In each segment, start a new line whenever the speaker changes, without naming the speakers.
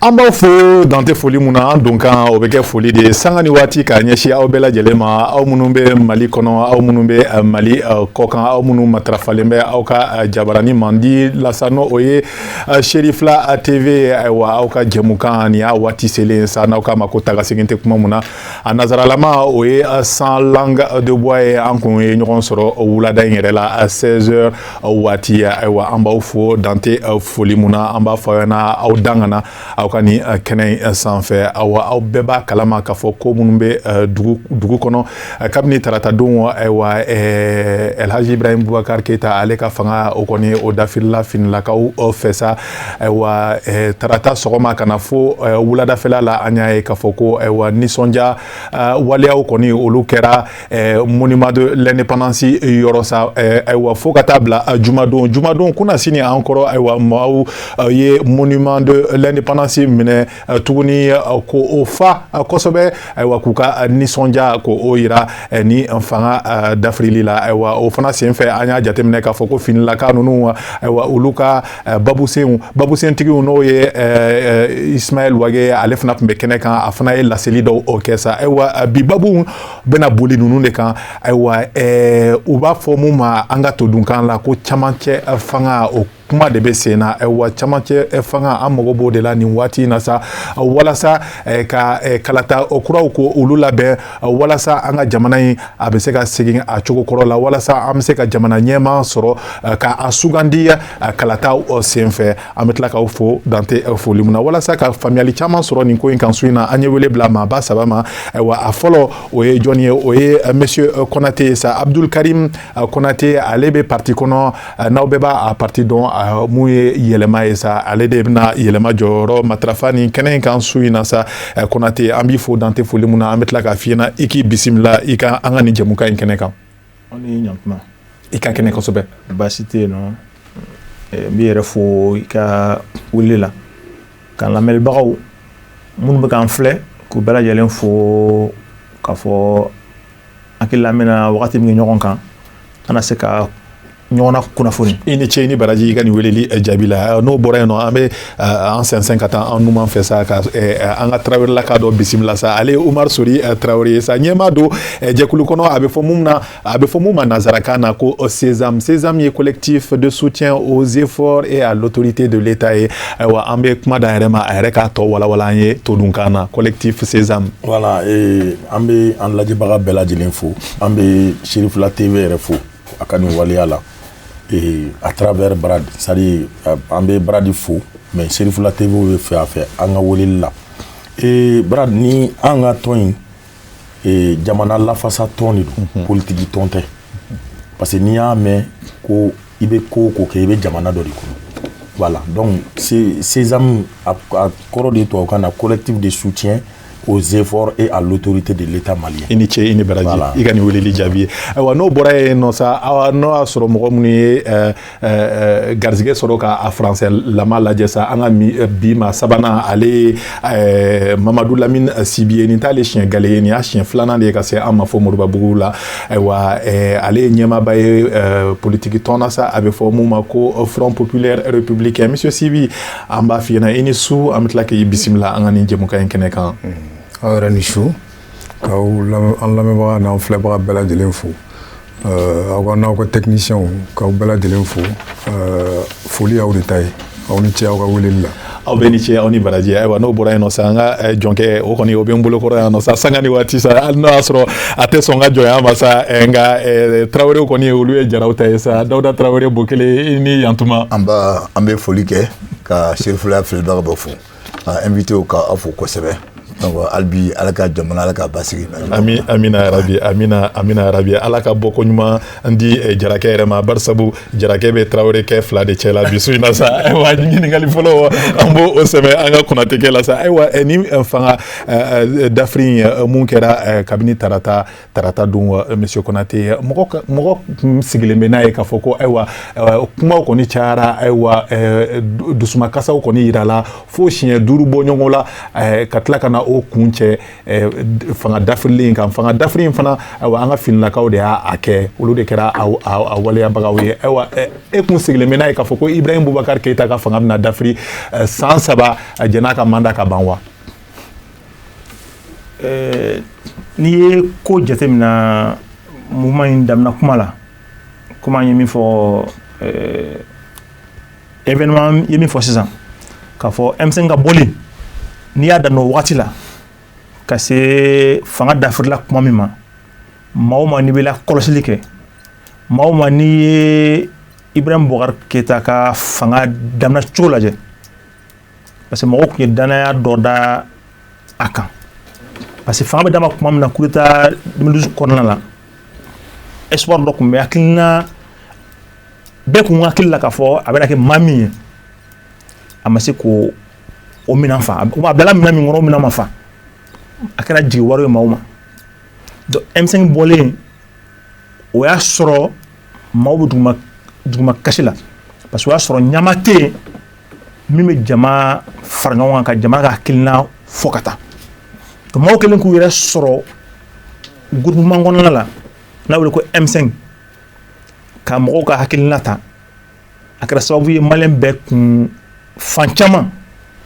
An b'aw fo dan tɛ foli mun na an don kan o bɛ kɛ foli de ye sanga ni waati k'a ɲɛsin aw bɛɛ lajɛlen ma aw minnu bɛ Mali kɔnɔ aw minnu bɛ Mali kɔkan aw minnu matarafalen bɛ aw ka jabarani mandi lasa n'o o ye Sherifla TV ayiwa aw ka jɛmukan ni y'a waati selen sa n'aw k'a ma ko tagasegin tɛ kuma mun na a nazaralama o ye sans langue de bois ye an kun ye ɲɔgɔn sɔrɔ wulada in yɛrɛ la 16h waati ayiwa an b'aw fo dan tɛ foli mun na an b'a fɔ aw ɲɛna aw dangana aw ka ni kɛnɛ sanfɛ aw bɛɛ b'a kalama k'a fɔ ko minnu bɛ dugu kɔnɔ kabini tarata don ayiwa Elhaji Ibrahim Boubacar Keita ale ka fanga o kɔni o dafirila finilakaw fɛ sa ayiwa tarata sɔgɔma ka na fo wuladafɛla la an y'a ye k'a fɔ ko ayiwa nisɔndiya waleyaw kɔni olu kɛra monument de l'indépendance yɔrɔ sa ayiwa fo ka taa bila jumadon kunna sini an kɔrɔ ayiwa maaw ye monument de l'indépendance minɛ tuguni ko o fa kosɛbɛ ayiwa k'u ka nisɔndiya ko o yira ni fanga dafirili la ayiwa o fana senfɛ an y'a jateminɛ k'a fɔ ko finilaka ninnu ayiwa olu ka babusentigiw n'o ye Ismaël Wage ale fana tun bɛ kɛnɛ kan a fana ye laseli dɔw kɛ sa ayiwa bi babu bɛna boli ninnu de kan ayiwa u b'a fɔ mun ma an ka to dunkan la ko camancɛ fanga o kuma de bɛ sen na ayiwa camancɛ fanga an mago b'o de la nin waati in na sa walasa ka kalata kuraw ko olu labɛn walasa an ka jamana in a bɛ se ka segin a cogo kɔrɔ la walasa an bɛ se ka jamana ɲɛma sɔrɔ k'a sugandi kalataw senfɛ an bɛ tila k'aw fo dan tɛ foli mun na walasa ka faamuyali caman sɔrɔ nin ko in kan su in na an ye wele bila maaba saba ma ayiwa a fɔlɔ o ye jɔn ye o ye monsieur Konate sa Abdul Karim Konate ale bɛ parti kɔnɔ n'aw bɛɛ b'a parti dɔn mun ye yɛlɛma ye sa ale de bɛna yɛlɛma jɔyɔrɔ matarafa ni kɛnɛ in kan su in na sa Konate an b'i fo dan tɛ foli mun na an bɛ tila k'a f'i ɲɛna i k'i bisimila i ka an ka nin jɛmukan in kɛnɛ kan.
Aw ni ɲantuma.
I ka kɛnɛ kosɛbɛ.
Baasi tɛ yen nɔ n b'i yɛrɛ fo i ka wuli la ka lamɛnbagaw minnu bɛ k'an filɛ k'u bɛɛ lajɛlen fo k'a fɔ hakili la an bɛna wagati min kɛ ɲɔgɔn kan kana se ka ɲɔgɔnna kunnafoni. I ni ce i ni baraji i ka nin weleli jaabi la n'o bɔra yen nɔ an bɛ an sɛnsɛn ka taa an numan fɛ sa ka an ka Tarawelelaka dɔ bisimila sa ale ye Umar Sori Tarawele ye sa ɲɛmaa don jɛkulu kɔnɔ a bɛ fɔ mun ma nanzarakan na ko Sésame ye collectif de soutien aux efforts et à l'autorité de l'État ye ayiwa an bɛ kuma da yɛrɛ ma a yɛrɛ k'a tɔ walawala an ye todunkan na collectif Sésame.
Voilà an bɛ an lajɛbaga bɛɛ lajɛlen fo an bɛ Sherifla TV yɛrɛ fo a ka nin waleya la. À travers Brad, c'est-à-dire an bɛ Brad fo mais Sherifla TV bɛ fɛ a fɛ an ka weleli la Brad ni an ka tɔn in jamana lafasa tɔn de don politiki tɔn tɛ parce que n'i y'a mɛn ko i bɛ ko o ko kɛ i bɛ jamana dɔ de kɔnɔ voilà donc Sésame a kɔrɔ de tubabukan na collectif de soutien aux efforts et à l'autorité de l'État malien.
I ni ce i ni baraji i ka nin weleli jaabi ye ayiwa n'o bɔra yen nɔ sa n'o y'a sɔrɔ mɔgɔ minnu ye garizigɛ sɔrɔ k'a français lama lajɛ sa an ka bi ma sabanan ale ye Mamadou Lamine Sibi ye nin t'ale siɲɛ gale ye nin y'a siɲɛ filanan de ye ka se an ma fo Moribabugu la ayiwa ale ye ɲɛmaaba ye politiki tɔn na sa a bɛ fɔ mun ma ko Front Populaire Républicain monsieur Sibi an b'a f'i ɲɛna i ni su an bɛ tila k'i bisimila an ka nin jɛmukan in kɛnɛ kan.
aw yɛrɛ ni su k'aw an lamɛnbaga n'an filɛbaga bɛɛ lajɛlen fo aw ka n'aw ka techniciens k'aw bɛɛ lajɛlen fo foli y'aw de ta ye aw ni ce aw ka weleli la.
aw bɛɛ ni ce aw ni baraji ayiwa n'o bɔra yen nɔ sa an ka jɔnkɛ o kɔni o bɛ n bolokɔrɔ yan nɔ sa sanga ni waati sa hali n'o y'a sɔrɔ a tɛ sɔn ka jɔnya ma sa nka Tarawele kɔni olu ye jaraw ta ye sa Dawuda Tarawele Bokele i ni yantuma.
an bɛ foli kɛ ka Sherifla filɛbaga bɛɛ fo ka invité ka aw fo kosɛbɛ. Donc albi ala ka jamana ala ka basigi
amina rabi ala ka bɔ ko ɲuman ndi jarakɛ yɛrɛ ma barisabu jarakɛ bɛ Tarawele kɛ fila de cɛ la bi su in na sa ayiwa ɲininkali fɔlɔ an b'o sɛbɛn an ka kunnatɛkɛ la sa ayiwa ni fanga dafiri mun kɛra kabini tarata don monsieur Konate mɔgɔ sigilen bɛ n'a ye k'a fɔ ko ayiwa kumaw kɔni cayara ayiwa dusumakasaw kɔni yirala fo siɲɛ 5 bɔ ɲɔgɔn la ka tila ka na o kun cɛ fanga dafirilen kan fanga dafiri fana ayiwa an ka finilakaw de y'a kɛ olu de kɛra a waleyabagaw ye ayiwa e kun sigilen bɛ n'a ye k'a fɔ ko Ibrahim Boubacar Keita ka fanga bɛna dafiri san 3 jɛn'a ka mandat ka ban wa
n'i ye ko jateminɛ mouvement in daminɛ kuma la kuma an ye min fɔ événement ye min fɔ sisan k'a fɔ M5 ka bɔli n'i y'a daminɛ o wagati la ka se fanga dafirila kuma min ma maa o maa n'i bɛ lakɔlɔsili kɛ maa o maa n'i ye Ibrahim Boubacar Keita ka fanga daminɛ cogo lajɛ parce que mɔgɔw tun ye danaya dɔ da a kan parce que fanga bɛ d'a ma kuma min na coup d'état 2012 kɔnɔna la espoir dɔ tun bɛ hakilina bɛɛ kun hakili la k'a fɔ a bɛna kɛ maa min ye a ma se k'o minɛn fa a bilala minɛn min kɔnɔ o minɛn ma fa a kɛra jigi wari ye maaw ma donc M5 bɔlen o y'a sɔrɔ maaw bɛ duguma kasi la parce que o y'a sɔrɔ ɲama tɛ yen min bɛ jama fara ɲɔgɔn kan ka jama ka hakilina fɔ ka taa donc maaw kɛlen k'u yɛrɛ sɔrɔ groupement kɔnɔna la n'a wele ko M5 ka mɔgɔw ka hakilina ta a kɛra sababu ye maliyɛn bɛɛ kun fan caman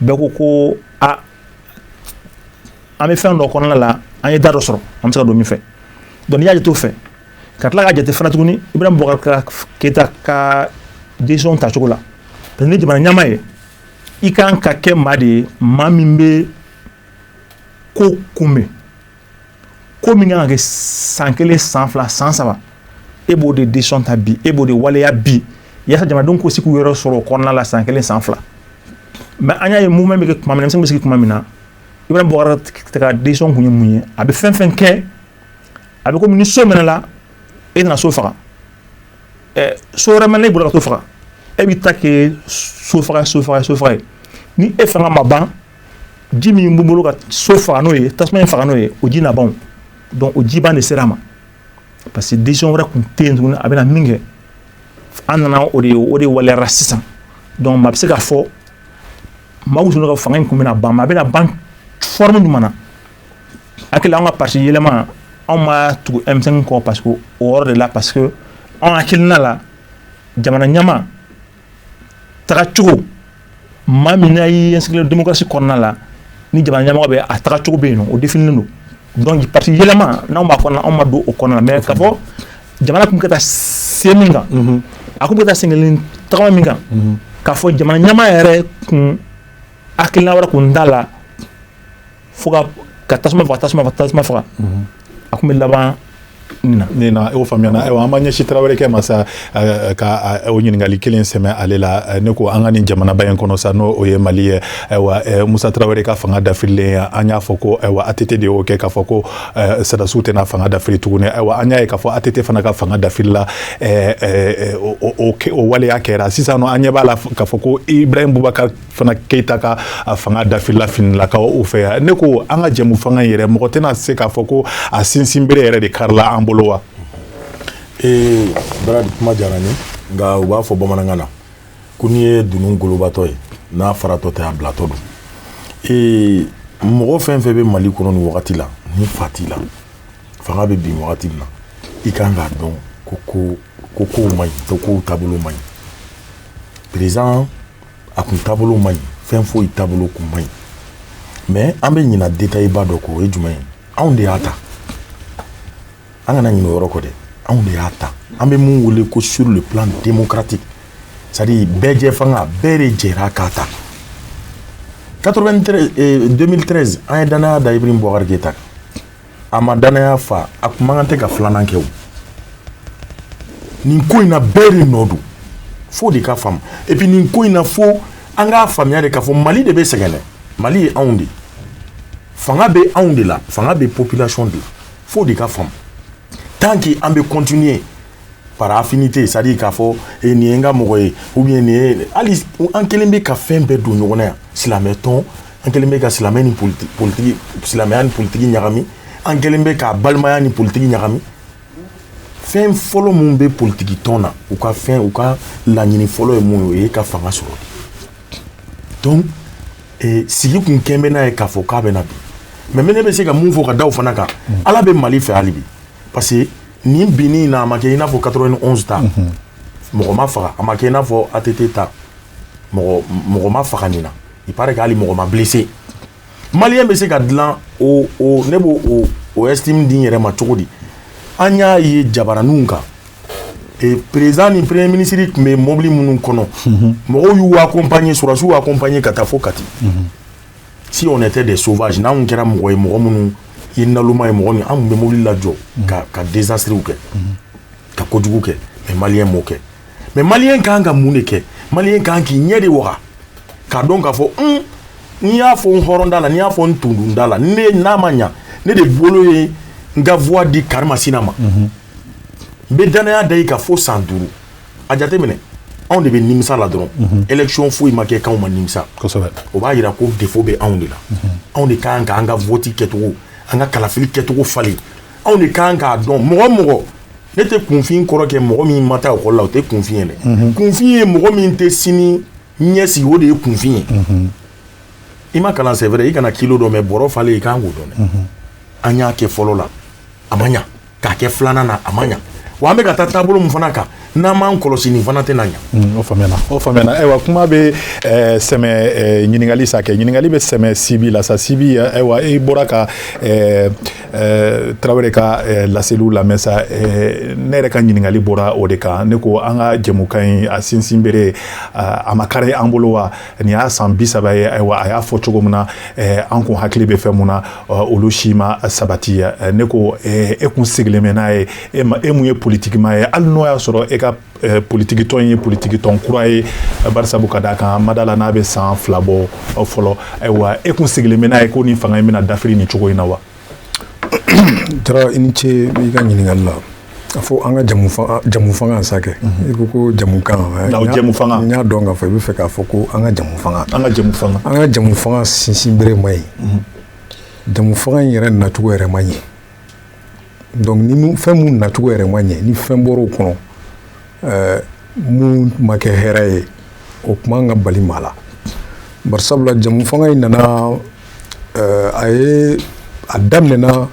bɛɛ ko a an bɛ fɛn dɔ kɔnɔna la an ye da dɔ sɔrɔ an bɛ se ka don min fɛ donc n'i y'a jate o fɛ ka tila ka jate fana tuguni Ibrahim Boubacar Keita ka décision ta cogo la parce que ni jamana ɲɛmaa ye i kan ka kɛ maa de ye maa min bɛ ko kunbɛn ko min kan ka kɛ san 1 san 2 san 3 e b'o de décision ta bi e b'o de waleya bi yaasa jamanadenw ko se k'u yɛrɛ sɔrɔ o kɔnɔna la san 1 san 2 mais an y'a ye mouvement bɛ kɛ tuma min na M5 bɛ sigi tuma min na Ibrahim Boubacar Keita ka décision kun ye mun ye a bɛ fɛn fɛn kɛ a bɛ komi ni so minɛ la e nana so faga so wɛrɛ mɛnna e bolo ka so faga e b'i ta kɛ so faga ye ni e fanga ma ban ji min b'i bolo ka so faga n'o ye tasuma in faga n'o ye o ji na ban donc o ji ban de sera a ma parce que décision wɛrɛ kun tɛ yen tuguni a bɛna min kɛ an nana o de waleyara sisan donc maa bɛ se k'a fɔ maa tun ka fanga in kun bɛna ban mais a bɛna ban forme jumɛn na hakili an ka parti yɛlɛma anw ma tugu M5 kɔ parce que o yɔrɔ de la parce que anw hakilina la jamana ɲɛmaa taga cogo maa min n'a y'i inscrire démocratie kɔnɔna la ni jamana ɲɛmɔgɔ bɛ a taga cogo bɛ yen nɔ o définilen don donc parti yɛlɛma n'anw b'a kɔnɔna anw ma don o kɔnɔna la mais k'a fɔ jamana kun bɛ ka taa se min kan a kun bɛ ka taa sɛgɛn tagama min kan k'a fɔ jamana ɲɛmaa yɛrɛ kun hakilina wɛrɛ kun t'a la fo ka tasuma faga a kun bɛ laban
nin na o faamuya na ayiwa an b'a ɲɛsin Tarawele kɛ ma sa ka o ɲininkali kelen sɛmɛ ale la ne ko an ka nin jamanaba in kɔnɔ sa n'o ye Mali ye ayiwa Musa Tarawele ka fanga dafirilen an y'a fɔ ko ayiwa ATT de y'o kɛ k'a fɔ ko Sadasiw tɛna fanga dafiri tuguni ayiwa an y'a ye k'a fɔ ATT fana ka fanga dafirila o waleya kɛra sisan nɔ an ɲɛ b'a la k'a fɔ ko Ibrahim Boubacar fana Keita ka fanga dafirila finilakaw u fɛ yan ne ko an ka jɛmu fanga in yɛrɛ mɔgɔ tɛna se k'a fɔ ko a sinsin bere yɛrɛ de karila an bolo wa
Brad kuma diyara n ye nka u b'a fɔ bamanankan na ko n'i ye dunun golobatɔ ye n'a faratɔ tɛ a bilatɔ don mɔgɔ fɛn fɛn bɛ Mali kɔnɔ nin wagati la ni fa t'i la fanga bɛ bin wagati min na i kan k'a dɔn ko kow man ɲi ko kow taabolo man ɲi président a kun taabolo man ɲi fɛn foyi taabolo kun man ɲi mais an bɛ ɲina détail ba dɔ kɔ o ye jumɛn ye anw de y'a ta an kana ɲinɛ o yɔrɔ kɔ dɛ anw de y'a ta an bɛ mun wele ko sur le plan démocratique c'est-à-dire bɛɛ jɛ fanga bɛɛ de jɛra k'a ta 2013 an ye danaya da Ibrahim Boubacar Keita a ma danaya fa a kun man kan tɛ ka filanan kɛ o nin ko in na bɛɛ de nɔ don fo de ka faamu et puis nin ko in na fo an k'a faamuya de k'a fɔ Mali de bɛ sɛgɛn dɛ Mali ye anw de fanga bɛ anw de la fanga bɛ population de la fo de ka faamu tant que an bɛ continuer par affinité c'est-à-dire k'a fɔ nin ye n ka mɔgɔ ye ou bien nin ye hali an kelen bɛ ka fɛn bɛɛ don ɲɔgɔn na yan silamɛ tɔn an kelen bɛ ka silamɛ ni politiki silamɛya ni politiki ɲagami an kelen bɛ ka balimaya ni politiki ɲagami fɛn fɔlɔ mun bɛ politiki tɔn na u ka laɲini fɔlɔ ye mun ye o ye ka fanga sɔrɔ donc sigi kun kɛn bɛ n'a ye k'a fɔ k'a bɛ na bi mais mene be se ka mun fo ka daw fana ka ala be Mali fɛ hali bi parce que ni bini na ma kɛ i n'a fɔ 91 ta mɔgɔ ma faga a ma kɛ i n'a fɔ ATT ta mɔgɔ ma faga nin na il paraît que hali mɔgɔ ma blessé malien be se ka dilan o ne bo o estime din yɛrɛ ma cogo di an y'a ye jabaraninw kan président ni premier ministre tun bɛ mobili minnu kɔnɔ mɔgɔw y'u accompagner sɔrɔsiw y'u accompagner ka taa fo Kati si on était des sauvages n'anw kɛra mɔgɔ ye mɔgɔ minnu i naloma ye mɔgɔ min an tun bɛ mobili lajɔ ka désastre kɛ ka kojugu kɛ mais malien m'o kɛ mais malien kan ka mun de kɛ malien kan k'i ɲɛ de waga k'a dɔn k'a fɔ n'i y'a fɔ n hɔrɔn da la n'i y'a fɔ n tundun da la n'a ma ɲa ne de bolo ye n ka voix di Karimasina ma n bɛ danaya da i ka fo san 5 a jate minɛ anw de bɛ nimisa la dɔrɔn élection foyi ma kɛ k'anw ma nimisa o b'a jira ko défaut bɛ anw de la anw de kan ka an ka vote kɛcogo an ka kalafili kɛcogo falen anw de kan k'a dɔn mɔgɔ ne tɛ kunfin kɔrɔ kɛ mɔgɔ min ma taa ekɔli la o tɛ kunfin ye dɛ kunfin ye mɔgɔ min tɛ sini ɲɛsigi o de ye kunfin ye i ma kalan c'est vrai i kana kilo dɔn mais bɔrɔ falen i kan k'o dɔn dɛ an y'a kɛ fɔlɔ la a ma ɲa k'a kɛ filanan na a ma ɲa wa an bɛ ka taa taabolo min fana kan n'an m'an kɔlɔsi nin fana tɛna ɲa
o faamuyana ayiwa kuma bɛ sɛmɛ ɲininkali sa kɛ ɲininkali bɛ sɛmɛ Sibi la sa Sibi ayiwa i bɔra ka Tarawele ka laseliw lamɛn sa ne yɛrɛ ka ɲininkali bɔra o de kan ne ko an ka jɛmukan in a sinsin bere a ma kari an bolo wa nin y'a san 30 ye ayiwa a y'a fɔ cogo min na an kun hakili bɛ fɛn mun na olu si ma sabati ne ko e kun sigilen bɛ n'a ye e mun ye politikima ye hali n'o y'a sɔrɔ e ka politiki tɔn ye politiki tɔn kura ye barisabu ka d'a kan madala n'a bɛ san 2 bɔ fɔlɔ ayiwa e kun sigilen bɛ n'a ye ko nin fanga in bɛna dafiri nin cogo in na wa
Jara i ni ce i ka ɲininkali la a fɔ an ka jamu fanga sa kɛ i ko jamukan n y'a dɔn k'a fɔ i bɛ fɛ k'a fɔ ko an ka jamu fanga sinsin bere ma ɲi jamu fanga in yɛrɛ nacogo yɛrɛ ma ɲi donc ni fɛn mun nacogo yɛrɛ ma ɲɛ ni fɛn bɔr'o kɔnɔ mun ma kɛ hɛrɛ ye o kuma an ka bali maa la bari sabula jamu fanga in nana a daminɛna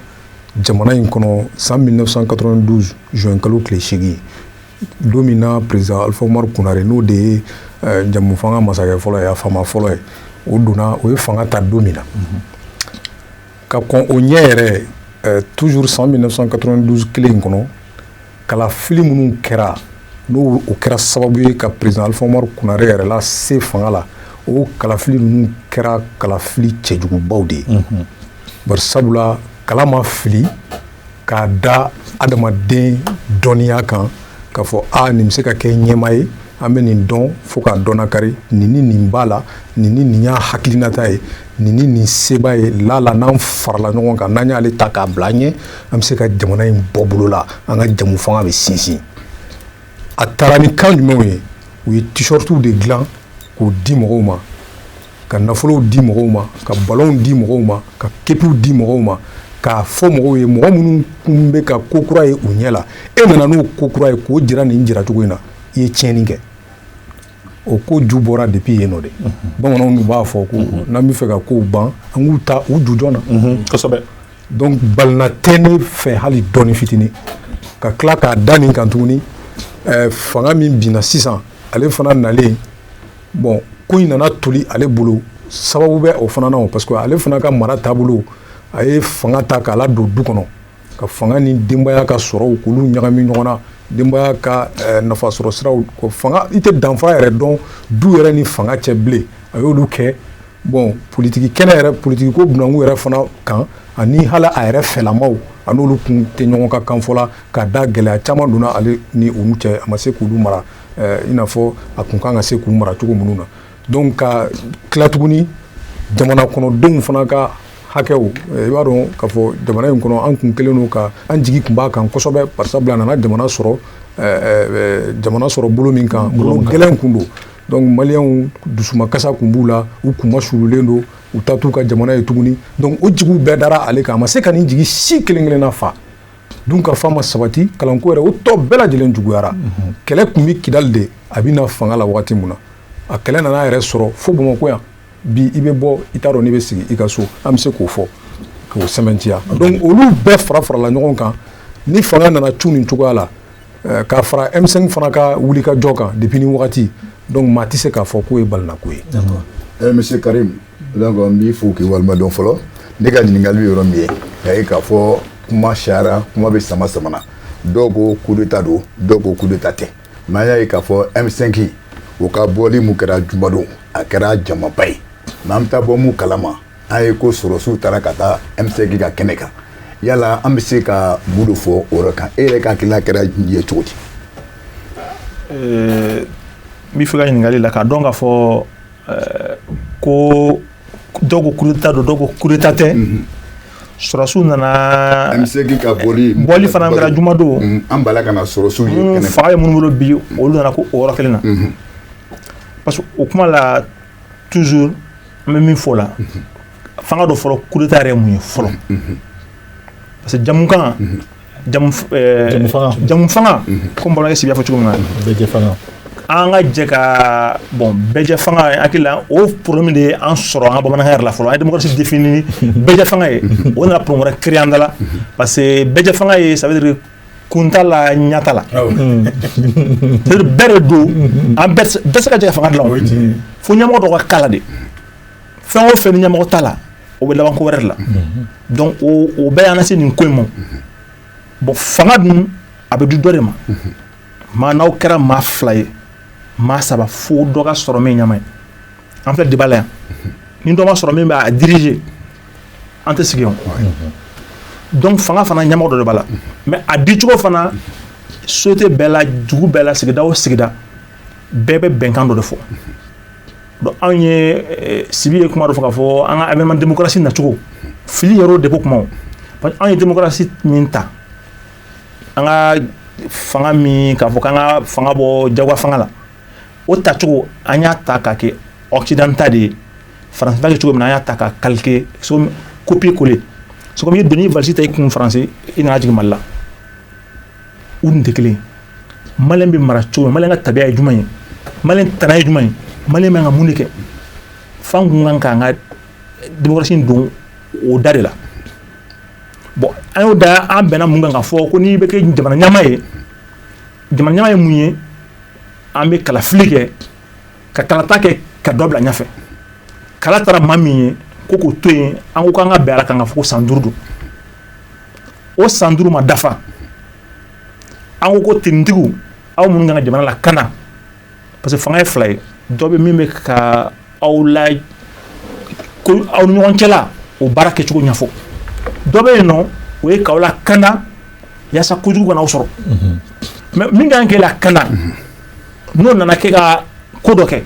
jamana in kɔnɔ san 1992 juin kalo tile 8 don min na président Alpha Umaru Kunare n'o de ye jamu fanga masakɛ fɔlɔ ye a faama fɔlɔ ye o ye fanga ta don min na ka kɔn o ɲɛ yɛrɛ toujours san 1992 kelen in kɔnɔ kalafili minnu kɛra n'o kɛra sababu ye ka président Alpha Umaru Kunare yɛrɛ la se fanga la o kalafili ninnu kɛra kalafili cɛjugubaw de ye bari sabula kala ma fili k'a da adamaden dɔnniya kan k'a fɔ nin bɛ se ka kɛ ɲɛmaa ye an bɛ nin dɔn fo k'a dɔn nakari nin ni nin b'a la nin y'a hakilinata ye nin ni nin seba ye lala n'an farala ɲɔgɔn kan n'an y'ale ta k'a bila an ɲɛ an bɛ se ka jamana in bɔ bolo la an ka jamu fanga bɛ sinsin a taara ni kan jumɛnw ye u ye t-shirtiw de dilan k'o di mɔgɔw ma ka nafolow di mɔgɔw ma ka ballons di mɔgɔw ma ka kepiw di mɔgɔw ma k'a fɔ mɔgɔw ye mɔgɔ minnu kun bɛ ka ko kura ye u ɲɛ la e nana n'o ko kura ye k'o jira nin jiracogo in na i ye tiɲɛni kɛ o ko ju bɔra depuis yen nɔ de bamananw n'u b'a fɔ ko n'an bɛ fɛ ka kow ban an k'u ta u ju jɔn na
kosɛbɛ
donc balina tɛ ne fɛ hali dɔɔni fitinin ka tila k'a da nin kan tuguni fanga min binna sisan ale fana nalen bon ko in nana toli ale bolo sababu bɛ o fana na parce que ale fana ka mara taabolo a ye fanga ta k'a ladon du kɔnɔ ka fanga ni denbaya ka sɔrɔw k'olu ɲagami ɲɔgɔn na denbaya ka nafasɔrɔ siraw ko fanga i tɛ danfara yɛrɛ dɔn du yɛrɛ ni fanga cɛ bilen a y'olu kɛ bon politiki kɛnɛ yɛrɛ politiki ko bunanku yɛrɛ fana kan ani hali a yɛrɛ fɛlamaw a n'olu kun tɛ ɲɔgɔn ka kan fɔla ka da gɛlɛya caman donna ale ni olu cɛ a ma se k'olu mara i n'a fɔ a kun kan ka se k'u mara cogo minnu na donc ka tila tuguni jamana kɔnɔdenw fana ka hakɛw i b'a dɔn k'a fɔ jamana in kɔnɔ an kun kelen don ka an jigi kun b'a kan kosɛbɛ parce que a nana jamana sɔrɔ bolo min kan bolo gɛlɛn kun don donc maliyɛnw dusumakasa kun b'u la u kun masurulen don u ta t'u ka jamana ye tuguni donc o jigiw bɛɛ dara ale kan a ma se ka nin jigi si kelen kelenna fa dun ka fa ma sabati kalanko yɛrɛ o tɔ bɛɛ lajɛlen juguyara kɛlɛ kun bɛ Kidali de a bɛ na fanga la waati min na a kɛlɛ nana yɛrɛ sɔrɔ fo Bamakɔ yan bi i bɛ bɔ i t'a dɔn n'i bɛ sigi i ka so an bɛ se k'o fɔ k'o sɛmɛntiya donc olu bɛɛ fara-farala ɲɔgɔn kan ni fanga nana cu nin cogoya la k'a fara M5 fana ka wuli ka jɔ kan depuis ni wagati donc maa tɛ se k'a fɔ k'o ye balinako ye.
Monsieur Karim donc n b'i fo k'i walemadɔn fɔlɔ ne ka ɲininkali yɔrɔ min ye a ye k'a fɔ kuma cayara kuma bɛ sama samana dɔw ko coup d'état don dɔw ko coup d'état tɛ mais an y'a ye k'a fɔ M5 o ka bɔli mun kɛra jumadon a kɛra jamaba ye mais an bɛ taa bɔ mun kalama an ye ko sɔrɔsiw taara ka taa M5 ka kɛnɛ kan yala an bɛ se ka mun de fɔ o yɔrɔ kan e yɛrɛ ka hakilina kɛra ye cogo di.
n b'i fɛ ka ɲininkali la k'a dɔn k'a fɔ ko dɔw ko coup d'état don dɔw ko coup d'état tɛ sɔrɔsiw nana
M5 ka bɔli
fana kɛra jumadon
an bala ka na sɔrɔsiw ye kɛnɛ kan
faga ye minnu bolo bi olu nana ko o yɔrɔ kelen na parce que o kuma la toujours an bɛ min fɔ o la fanga dɔ fɔlɔ coup d'état yɛrɛ ye mun ye fɔlɔ parce que jamu fanga comme bamanan sibiya fɔ cogo min na
bɛjɛ fanga
an ka jɛ ka bon bɛjɛ fanga hakili la o problème de an sɔrɔ an ka bamanankan yɛrɛ la fɔlɔ an ye démocratie définie bɛjɛ fanga ye o nana problème wɛrɛ créer an da la parce que bɛjɛ fanga ye ça veut dire kunta la ɲata la c'est-à-dire bɛɛ de don an bɛɛ se ka jɛ ka fanga dilan fo ɲɛmɔgɔ dɔ ka kala de fɛn o fɛn ni ɲɛmɔgɔ ta la o bɛ laban ko wɛrɛ de la donc o bɛɛ y'an lase nin ko in ma bon fanga dun a bɛ di dɔ de ma maa n'aw kɛra maa fila ye maa saba fo dɔ ka sɔrɔ min ɲama ye an filɛ débat la yan ni dɔ ma sɔrɔ min b'a diriger an tɛ sigi yan donc fanga fana ɲɛmɔgɔ dɔ de b'a la mais a dicogo fana société bɛɛ la dugu bɛɛ la sigida o sigida bɛɛ bɛ bɛnkan dɔ de fɔ donc anw ye sibi ye kuma dɔ fɔ k'a fɔ an ka avènement démocratie nacogo fili yɛrɛ o de ko kuma parce que anw ye démocratie min ta an ka fanga min k'a fɔ k'an ka fanga bɔ jagoya fanga la o tacogo an y'a ta k'a kɛ occidental de ye faransi b'a kɛ cogo min na an y'a ta ka calquer copier coller c'est comme i ye doni valise ta i kun faransi i nana jigin mali la u nin tɛ kelen ye maliyɛn bɛ mara cogo min maliyɛn ka tabiya ye jumɛn ye maliyɛn tana ye jumɛn ye maliyɛn bɛ ka mun de kɛ f'an kun kan k'an ka démocratie don o da de la bon an y'o da an bɛnna mun kan k'a fɔ ko n'i bɛ kɛ jamana ɲɛmaa ye mun ye an bɛ kalafili kɛ ka kalata kɛ ka dɔ bila ɲɛfɛ kala taara maa min ye ko k'o to yen an ko k'an ka bɛn a la kan ka fɔ ko san 5 don o san 5 ma dafa an ko ko tenitigiw aw minnu kan ka jamana lakana parce que fanga ye fila ye dɔ bɛ min bɛ ka aw la ko aw ni ɲɔgɔn cɛla o baara kɛcogo ɲɛfɔ dɔ bɛ yen nɔ o ye k'aw lakana yaasa kojugu kana aw sɔrɔ mais min kan k'e lakana n'o nana kɛ ka ko dɔ kɛ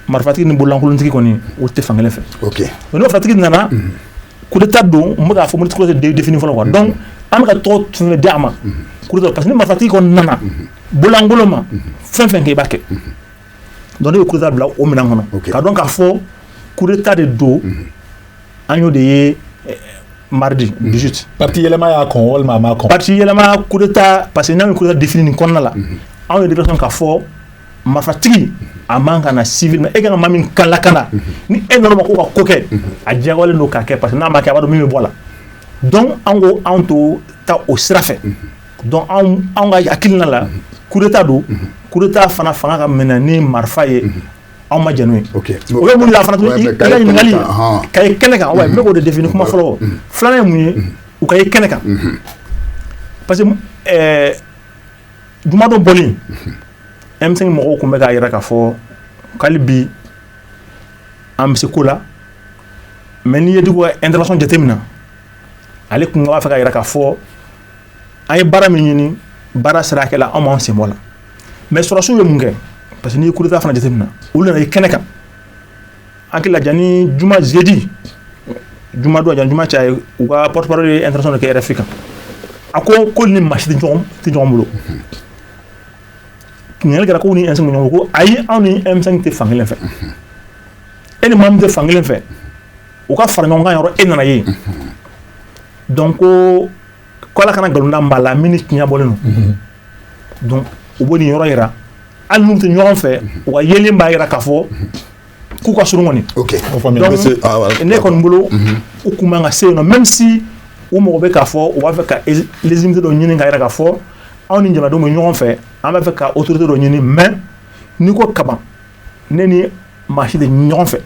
marifatigi ni bololankolontigi kɔni o tɛ fan kelen fɛ mais n'o faratigi nana coup d'état don n bɛ k'a fɔ mo tɛ défini fɔlɔ quoi donc an bɛ ka tɔgɔ fɛn di a ma coup d'état parce que ni marifatigi kɔni nana bololankolon ma fɛn fɛn kɛ i b'a kɛ donc ne bɛ coup d'état bila o minɛn kɔnɔ ka dɔn k'a fɔ coup d'état de don an y'o de ye mardi 18
parti yɛlɛma y'a kɔn walima a m'a kɔn
parti yɛlɛma coup d'état parce que n'an ye coup d'état défini nin kɔnɔna la anw ye déclaration k'a fɔ marifatigi a man ka na civil mais e kan ka maa min kan lakana ni e nana ma ko ka ko kɛ a diyagoyalen don k'a kɛ parce que n'a ma kɛ a b'a dɔn min bɛ bɔ a la donc an ko anw to taa o sira fɛ donc anw ka hakilina la coup d'état don coup d'état fana fanga ka minɛ ni marifa ye anw ma jɛn n'o ye o bɛ mun de la fana tuguni i ka ɲininkali ka ye kɛnɛ kan wa n bɛ k'o de défini kuma fɔlɔ filanan ye mun ye u ka ye kɛnɛ kan parce que jumadon bɔlen M5 mɔgɔw tun bɛ k'a jira k'a fɔ k'hali bi an bɛ se ko la mais n'i ye dugu ka intervention jateminɛ ale tun b'a fɛ k'a jira k'a fɔ an ye baara min ɲini baara sira hakɛ la anw m'an sen bɔ a la mais sɔrɔsiw ye mun kɛ parce que n'i ye coup d'état fana jateminɛ olu nana ye kɛnɛ kan hakili la janni juma jeudi juma don janni juma cɛ a ye u ka porte parole ye intervention de kɛ RFI kan a ko ni maa si tɛ ɲɔgɔn bolo ɲininkali kɛra ko ni M5 bɛ ɲɔgɔn bolo ko ayi anw ni M5 tɛ fan kelen fɛ e ni maa min tɛ fan kelen fɛ u ka fara ɲɔgɔn kan yɔrɔ e nana ye donc ko ala kana nkalon da maa la min ni tiɲɛ bɔlen don donc u b'o nin yɔrɔ yira hali n'u tɛ ɲɔgɔn fɛ u ka yelen b'a yira k'a fɔ k'u ka surun kɔni donc ne kɔni bolo o kuma nga se no même si o mo be ka fo o va faire ka légitimité do ñini nga ira ka fo on ni jamado mo ñogon fait on va faire ka autorité do ñini mais ni ko kaban neni marché de ñogon fait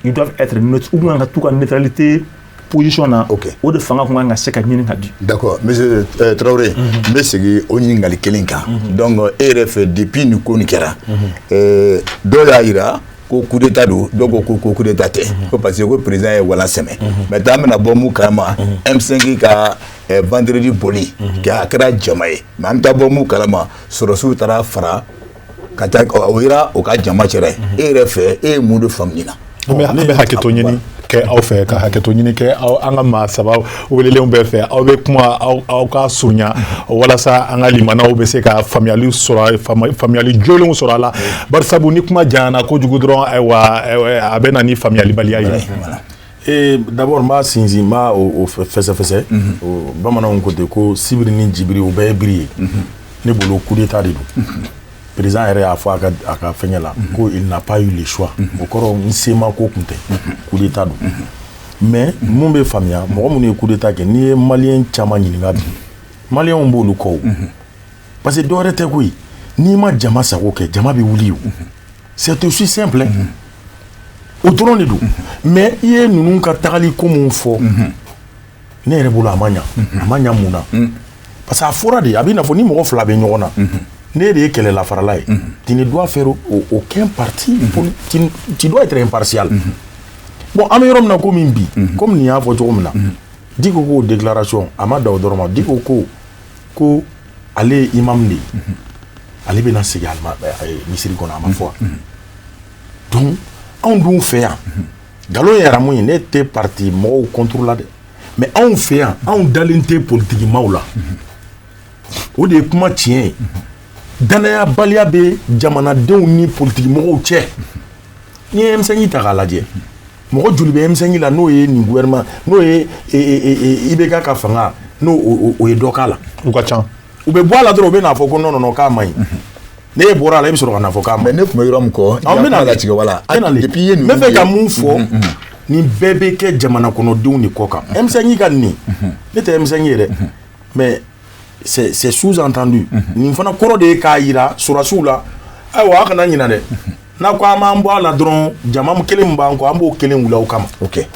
ils doivent être neutres ou bien en tout cas neutralité position na o de fanga ko nga se ka ñini ka di
d'accord monsieur Traoré mais c'est o ñini ngali kelinka donc RF depuis ni ko ni kera do la ira ko coup d'état do donc ko coup d'état té ko parce que président est wala semaine mais tam na bomu kama M5 ka vendredi boli ka kra jamae man ta bomu kalama sorosu tara fara kata o ira o ka jama chere RF e mu de famina
mais haketo nyini ke aw fe ka haketo nyini ke aw anga ma saba o welele on be fe aw be kuma aw ka sunya wala sa anga limana o be se ka family sora family jolon sora la bar sabu ni kuma jana ko jugu dron ay wa abena ni family bali ay
et d'abord ma sinzi ma o fesse o bamana on côté ko sibiri ni jibiri o be biri ne bolo coup d'état de président est à fois à la il n'a pas eu le choix encore un sema ko kunte coup d'état mais mon be famia mo mo coup d'état que ni malien chama ni ngadi malien on bolu ko parce que dorete ko ni ma jama sa ko ke jama bi wuli c'est aussi simple autour de nous mais il nous ka tagali comme on faut ne rebulu amanya muna parce que afora de abina fo ni mo fla be nyona ne de quelle est la farala tu ne dois faire aucun parti tu dois être impartial bon amerom na ko mimbi comme ni a voto omna diko ko déclaration amada odorma diko ko aller imam ni aller bena ségalement misiri kona ma foi donc on dun fait galo yara mo n'était parti mo contrôle mais on fait on dalinte politique maula o de kuma tien danaya balia be jamana denw ni politique mɔgɔw cɛ ni M5 ta ka lajɛ mɔgɔ joli bɛ M5 la n'o ye nin gouvernement n'o ye IBK ka fanga n'o o ye dɔ k'a la
u ka ca
u bɛ bɔ a la dɔrɔn u bɛ n'a fɔ ko non k'a man ɲi ne ye bɔra a la i bɛ sɔrɔ ka n'a fɔ k'a man ɲi
mais ne tun bɛ yɔrɔ min kɔ
an bɛ na
latigɛ wala
depuis ye nin n bɛ fɛ ka mun fɔ nin bɛɛ bɛ kɛ jamana kɔnɔdenw de kɔ kan M5 ka nin ne tɛ M5 ye dɛ mais c'est sous-entendu ni fana koro de ka yira surasiw la aywa kana nyina de na ko ama mbo ala dron jamam kelim ba ko ambo kelim wula o kama
ok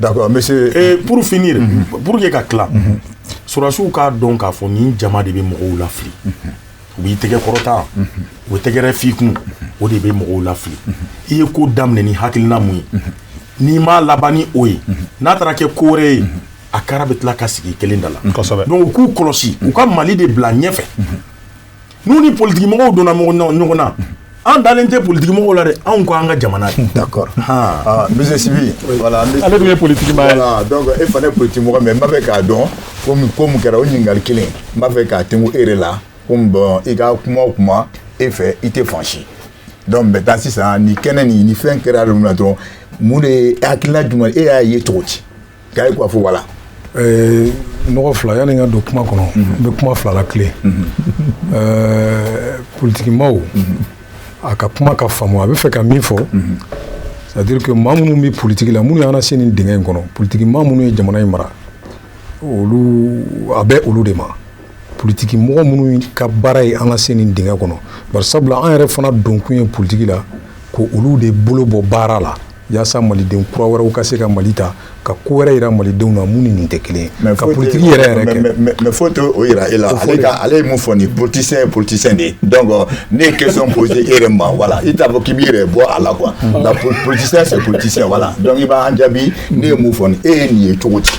d'accord monsieur
et pour finir pour que ka kla surasiw ka donc ka fo ni jama de be mo wula fli bi tege korota o tege refikun o de be mo wula fli iye ko damne ni hakilina mu ni ma labani oyi na tara ke kore a kara bɛ tila ka sigi kelen da la donc u k'u kɔlɔsi u ka Mali de bila ɲɛfɛ n'u ni politiki mɔgɔw donna ɲɔgɔn na an dalen tɛ politiki mɔgɔw la dɛ anw ko an ka jamana ye
d'accord monsieur Sibi voilà
ale dun ye politiki ma ye
voilà donc e fana ye politiki mɔgɔ mais n b'a fɛ k'a dɔn ko mun kɛra o ɲininkali kelen n b'a fɛ k'a tɛnku e de la comme bon i ka kuma o kuma e fɛ i tɛ fansi donc maintenant sisan ni kɛnɛ ni fɛn kɛra yɔrɔ min na dɔrɔn mun de ye hakilina jumɛn e y'a ye cogo di k'a ye quoi fɔ voilà
nɔgɔ fila yani n ka don kuma kɔnɔ n bɛ kuma fila la tile politiki maaw a ka kuma ka faamu a bɛ fɛ ka min fɔ c'est à dire que maa minnu bɛ politiki la minnu y'an se nin dingɛ in kɔnɔ politiki maa minnu ye jamana in mara olu a bɛ olu de ma politiki mɔgɔ minnu ka baara ye an ka se nin dingɛ kɔnɔ bari sabula an yɛrɛ fana don kun ye politiki la ko olu de bolo bɔ baara la yaasa malidenw kura wɛrɛw ka se ka Mali ta ka ko wɛrɛ yira malidenw na mun ni nin tɛ kelen ye ka politiki yɛrɛ kɛ
mais faut to o yira e la ale ye mun fɔ ni politicien de donc ne ye question posé e yɛrɛ ma voilà i t'a fɔ k'i b'i yɛrɛ bɔ a la quoi la politicien c'est politicien voilà donc i b'an jaabi ne ye mun fɔ ni e ye nin ye cogo di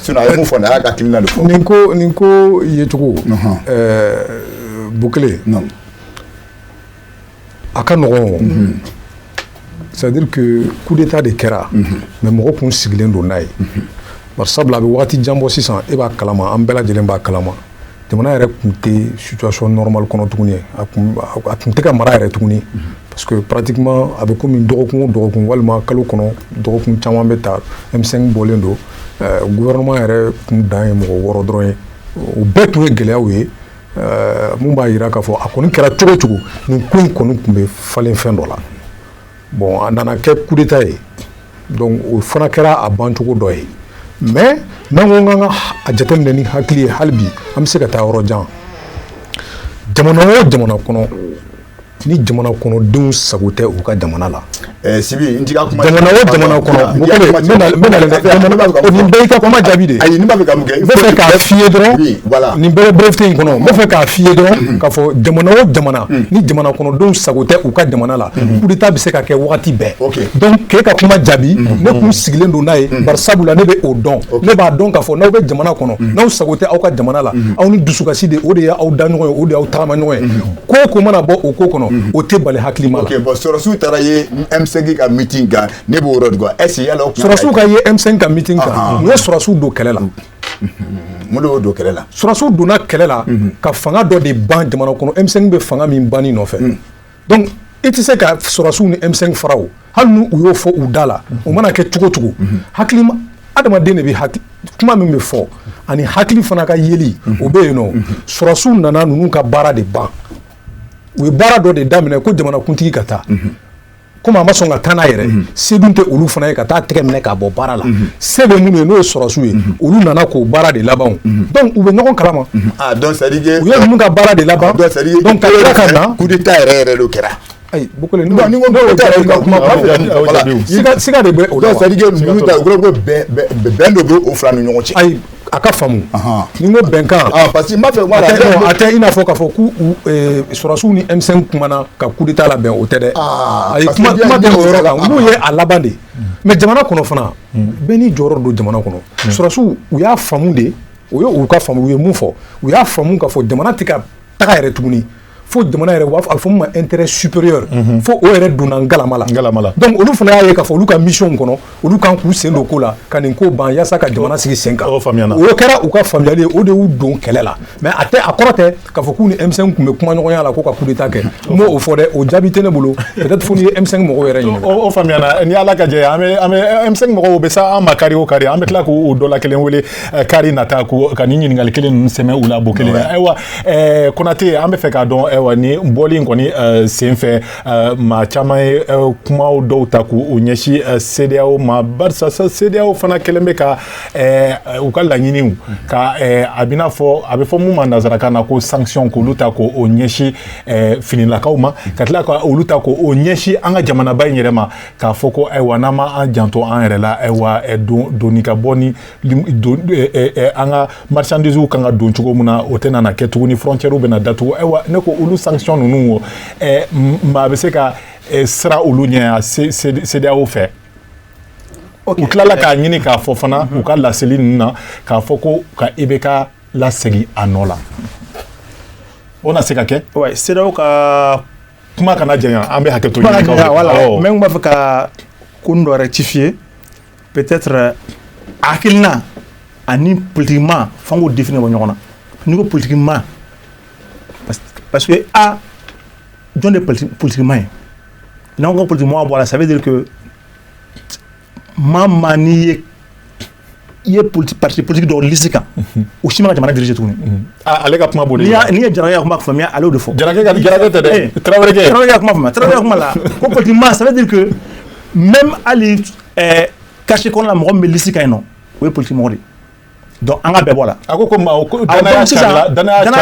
sinon a ye mun fɔ ni a y'a ka hakilina de fɔ
nin ko ye cogo Bukele a ka nɔgɔn c'est-à-dire que coup d'état de kɛra mais mɔgɔ kun sigilen don n'a ye bari sabula a bɛ wagati jan bɔ sisan e b'a kalama an bɛɛ lajɛlen b'a kalama jamana yɛrɛ kun tɛ situation normale kɔnɔ tuguni a kun tɛ ka mara yɛrɛ tuguni parce que pratiquement a bɛ komi dɔgɔkun o dɔgɔkun walima kalo kɔnɔ dɔgɔkun caman bɛ ta M5 bɔlen don gouvernement yɛrɛ kun dan ye mɔgɔ 6 dɔrɔn ye o bɛɛ tun ye gɛlɛyaw ye mun b'a yira k'a fɔ a kɔni kɛra cogo cogo nin ko in kɔni tun bɛ falen fɛn dɔ la bon a nana kɛ coup d'état ye donc o fana kɛra a bancogo dɔ ye mais n'an ko k'an ka a jateminɛ ni hakili ye hali bi an bɛ se ka taa yɔrɔ jan jamana o jamana kɔnɔ ni jamana kɔnɔdenw sago tɛ u ka jamana la
Sibi n t'i ka kuma
jamana o jamana kɔnɔ n bɛ nin bɛɛ y'i ka kuma jaabi de
ayi nin b'a fɛ ka mun kɛ
n bɛ fɛ k'a f'i ye dɔrɔn
voilà
nin bɛɛ bɛ brefte in kɔnɔ n bɛ fɛ k'a f'i ye dɔrɔn k'a fɔ jamana o jamana ni jamana kɔnɔdenw sago tɛ u ka jamana la coup d'état bɛ se ka kɛ wagati bɛɛ donc k'e ka kuma jaabi ne kun sigilen don n'a ye bari sabula ne bɛ o dɔn ne b'a dɔn k'a fɔ n'aw bɛ jamana kɔnɔ n'aw sago tɛ aw ka jamana la aw ni dusukasi de o de ye aw da ɲɔgɔn ye o de y'aw tagama ɲɔgɔn ye ko o ko mana bɔ o ko kɔnɔ o tɛ bali hakilima la.
ok bon sɔrɔsiw taara ye M5 ka meeting kan ne b'o yɔrɔ de quoi est-ce que yala o kuma
sɔrɔsiw ka ye M5 ka meeting kan u ye sɔrɔsiw don kɛlɛ la
mun de y'o don kɛlɛ la
sɔrɔsiw donna kɛlɛ la ka fanga dɔ de ban jamana kɔnɔ M5 bɛ fanga min banni nɔfɛ donc i tɛ se ka sɔrɔsiw ni M5 fara o hali n'u y'o fɔ u da la o mana kɛ cogo cogo hakilima adamaden de bɛ hakili kuma min bɛ fɔ ani hakili fana ka yeli o bɛ yen nɔ sɔrɔsiw nana ninnu ka baara de ban u ye baara dɔ de daminɛ ko jamanakuntigi ka taa komi a ma sɔn ka taa n'a yɛrɛ se dun tɛ olu fana ye ka taa tɛgɛ minɛ k'a bɔ baara la se bɛ minnu ye n'o ye sɔrɔsiw ye olu nana k'o baara de laban donc u bɛ ɲɔgɔn kalama
donc c'est à dire
u ye ninnu ka baara de laban
donc c'est à dire
donc ka tila ka na
coup d'état yɛrɛ de kɛra
ayi Bokole
ni ko coup d'état yɛrɛ ka kuma
siga de bɛ o la
donc c'est à dire ninnu ta u ko bɛn dɔ bɛ o fila ni ɲɔgɔn cɛ
ayi a ka faamu ni n ko bɛnkan
parce que n b'a fɛ voilà
a tɛ i n'a fɔ k'a fɔ k'u sɔrɔsiw ni M5 kumana ka coup d'état labɛn o tɛ dɛ ayi kuma tɛ o yɔrɔ kan n'u ye a laban de mais jamana kɔnɔ fana bɛɛ n'i jɔyɔrɔ don jamana kɔnɔ sɔrɔsiw u y'a faamu de o ye u ka faamu u ye mun fɔ u y'a faamu k'a fɔ jamana tɛ ka taga yɛrɛ tuguni fo jamana yɛrɛ a bɛ fɔ min ma intérêt supérieur fo o yɛrɛ donna ngalama la donc olu fana y'a ye k'a fɔ olu ka mission kɔnɔ olu kan k'u sen don ko la ka nin ko ban yaasa ka jamana sigi sen kan o kɛra u ka faamuyali ye o de y'u don kɛlɛ la mais a kɔrɔ tɛ k'a fɔ k'u ni M5 tun bɛ kuma ɲɔgɔnya la ko ka coup d'état kɛ n m'o fɔ dɛ o jaabi tɛ ne bolo peut-être fo n'i ye M5 mɔgɔw yɛrɛ ɲininka
o faamuyana ni Ala ka jɛ an bɛ M5 mɔgɔw bɛ sa an ma kari o kari an bɛ tila k'o dɔ la kelen wele kari nata ka ni ɲininkali kelen ninnu sɛmɛ u la bo kelen ayiwa Konate an bɛ fɛ k'a dɔn ayiwa ni bɔli kɔni senfɛ maa caman ye kumaw dɔw ta k'u ɲɛsin CEDEAO ma barisa CEDEAO fana kɛlen bɛ ka u ka laɲiniw ka a bɛ fɔ mun ma nanzarakan na ko sanction k'olu ta k'o ɲɛsin finilakaw ma ka tila ka olu ta k'o ɲɛsin an ka jamanaba in yɛrɛ ma k'a fɔ ko ayiwa n'an ma an janto an yɛrɛ la ayiwa doni ka bɔ ni an ka marchandises kan ka don cogo min na o tɛ nana kɛ tuguni frontières bɛ na datugu ayiwa ne ko olu sanction ninnu maa bɛ se ka sira olu ɲɛ CEDEAO fɛ u tilala k'a ɲini k'a fɔ fana u ka laseli ninnu na k'a fɔ ko ka IBK lasegin a nɔ la o na se ka kɛ
CEDEAO ka
kuma kana janya an bɛ hakɛ to
ɲini mais n b'a fɛ ka ko dɔ rectifier peut-être hakilina ani politiquement f'an k'o définir bɔ ɲɔgɔn na n'i ko politiquement parce que jɔn de politiquement ye n'an ko politiquement bɔ a la ça veut dire que maa n'i ye parti politique dɔw liste kan o si ma ka jamana diriger tuguni
ale ka kuma b'o de
la n'i ye Jalakɛ ka kuma faamuya ale y'o de fɔ
Jalakɛ tɛ dɛ Traoré
ka kuma faamuya Traoré ka kuma la ko politiquement ça veut dire que même hali cachet kɔnɔ la mɔgɔ min bɛ liste kan yen nɔ o ye politique mɔgɔ de donc an ka bɛɛ bɔ la
a ko danaya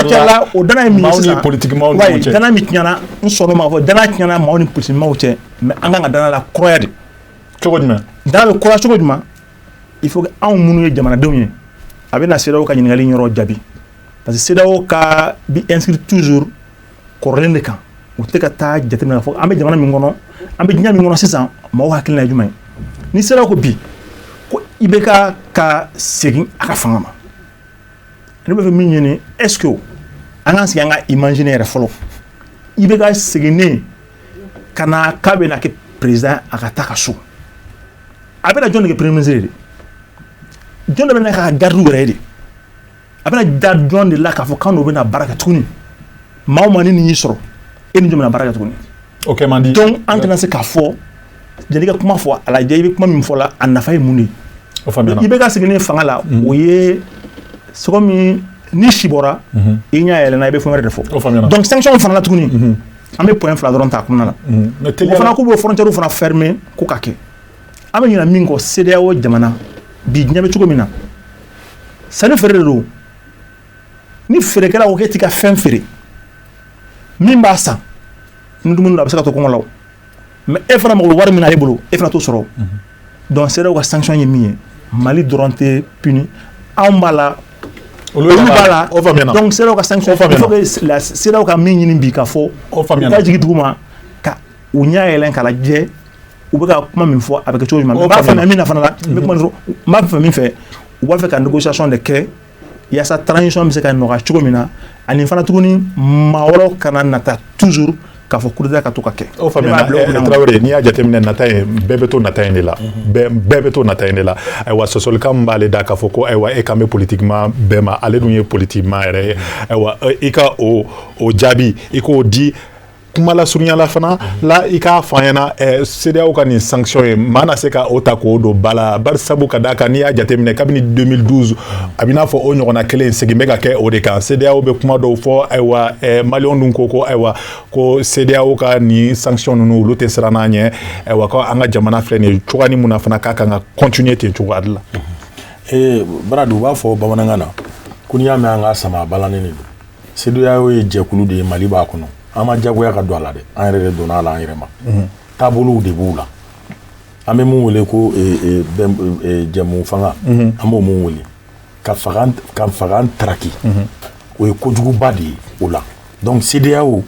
carila o danaya min ye sisan
politiquement
danaya min tiɲɛna n sɔnna o ma fɔ danaya tiɲɛna maaw ni politiquement cɛ mais an kan ka danaya la kɔrɔya de
cogo jumɛn
danaya bɛ kɔrɔya cogo jumɛn il faut que anw minnu ye jamanadenw ye a bɛ na CEDEAO ka ɲininkali yɔrɔ jaabi parce que CEDEAO ka bi inscrit toujours kɔrɔlen de kan u tɛ ka taa jateminɛ k'a fɔ an bɛ jamana min kɔnɔ an bɛ diɲɛ min kɔnɔ sisan maaw hakilina ye jumɛn ye ni CEDEAO ko bi ko IBK ka segin a ka fanga ma ne bɛ fɛ min ɲini est-ce que an k'an sigi an ka imaginer yɛrɛ fɔlɔ IBK seginnen ka na k'a bɛ na kɛ président a ka taa ka so a bɛ na jɔn de kɛ premier ministre de jɔn de bɛ na ka garde yɛrɛ de a bɛ na da jɔn de la k'a fɔ k'an n'o bɛ na baara kɛ tuguni maa o maa ni nin y'i sɔrɔ e ni jɔn bɛ na baara kɛ tuguni
o kɛ man di
donc an tɛna se k'a fɔ jɛn'i ka kuma fɔ a lajɛ i bɛ kuma min fɔ la a nafa ye mun de ye i bɛ ka seginnen fanga la o ye c'est comme ni si bɔra i ɲɛ yɛlɛnna i bɛ fɛn wɛrɛ de fɔ donc sanction fana la tuguni an bɛ point fila dɔrɔn ta a kɔnɔna la o fana k'u bɛ frontière fana fermer ko ka kɛ an bɛ ɲina min kɔ CEDEAO jamana bi ɲɛ bɛ cogo min na sanni feere de don ni feerekɛla ko k'e t'i ka fɛn feere min b'a san ni dumuni don a bɛ se ka to kɔngɔ la mais e fana mago wari min na e bolo e fana t'o sɔrɔ donc CEDEAO ka sanction ye min ye Mali dɔrɔn tɛ puni anw b'a la olu b'a la donc CEDEAO ka sanction il faut que la CEDEAO ka min ɲini bi k'a fɔ u ka jigin duguma ka u ɲɛ yɛlɛn k'a lajɛ u bɛ ka kuma min fɔ a bɛ kɛ cogo jumɛn n b'a faamuya min na fana la n bɛ kuma n b'a fɛ min fɛ u b'a fɛ ka négociation de kɛ yaasa transition bɛ se ka nɔgɔya cogo min na ani fana tuguni maa wɛrɛw kana nata toujours k'a fɔ coup d'état ka to ka kɛ.
o faamuya Traoré n'i y'a jateminɛ nata in bɛɛ bɛ to nata in de la bɛɛ bɛ to nata in de la ayiwa sɔsɔlikan min b'ale da k'a fɔ ko ayiwa e kan bɛ politiquement bɛɛ ma ale dun ye politiquement yɛrɛ ye ayiwa i ka o jaabi i k'o di kuma la surunya la fana la i k'a fɔ an ɲɛna CEDEAO ka nin sanction ye maa na se ka o ta k'o don ba la bari sabu ka d'a kan n'i y'a jateminɛ kabini 2012 a bɛ n'a fɔ o ɲɔgɔnna kelen segin bɛ ka kɛ o de kan CEDEAO bɛ kuma dɔw fɔ ayiwa maliyɛnw dun ko ayiwa ko CEDEAO ka nin sanction ninnu olu tɛ siran n'a ɲɛ ayiwa ko an ka jamana filɛ nin ye cogoya ni mun na fana k'a kan ka continuer ten cogoya de la.
Baradu u b'a fɔ bamanankan na ko n'i y'a mɛn an ka sama balannen de don CEDEAO ye jɛkulu de ye Mali b'a kɔnɔ. An ma jagoya ka don a la dɛ an yɛrɛ de donna a la an yɛrɛ ma taabolow de b'u la an bɛ mun wele ko jɛmu fanga an b'o mun wele ka fanga taraki o ye kojuguba de ye o la donc CEDEAO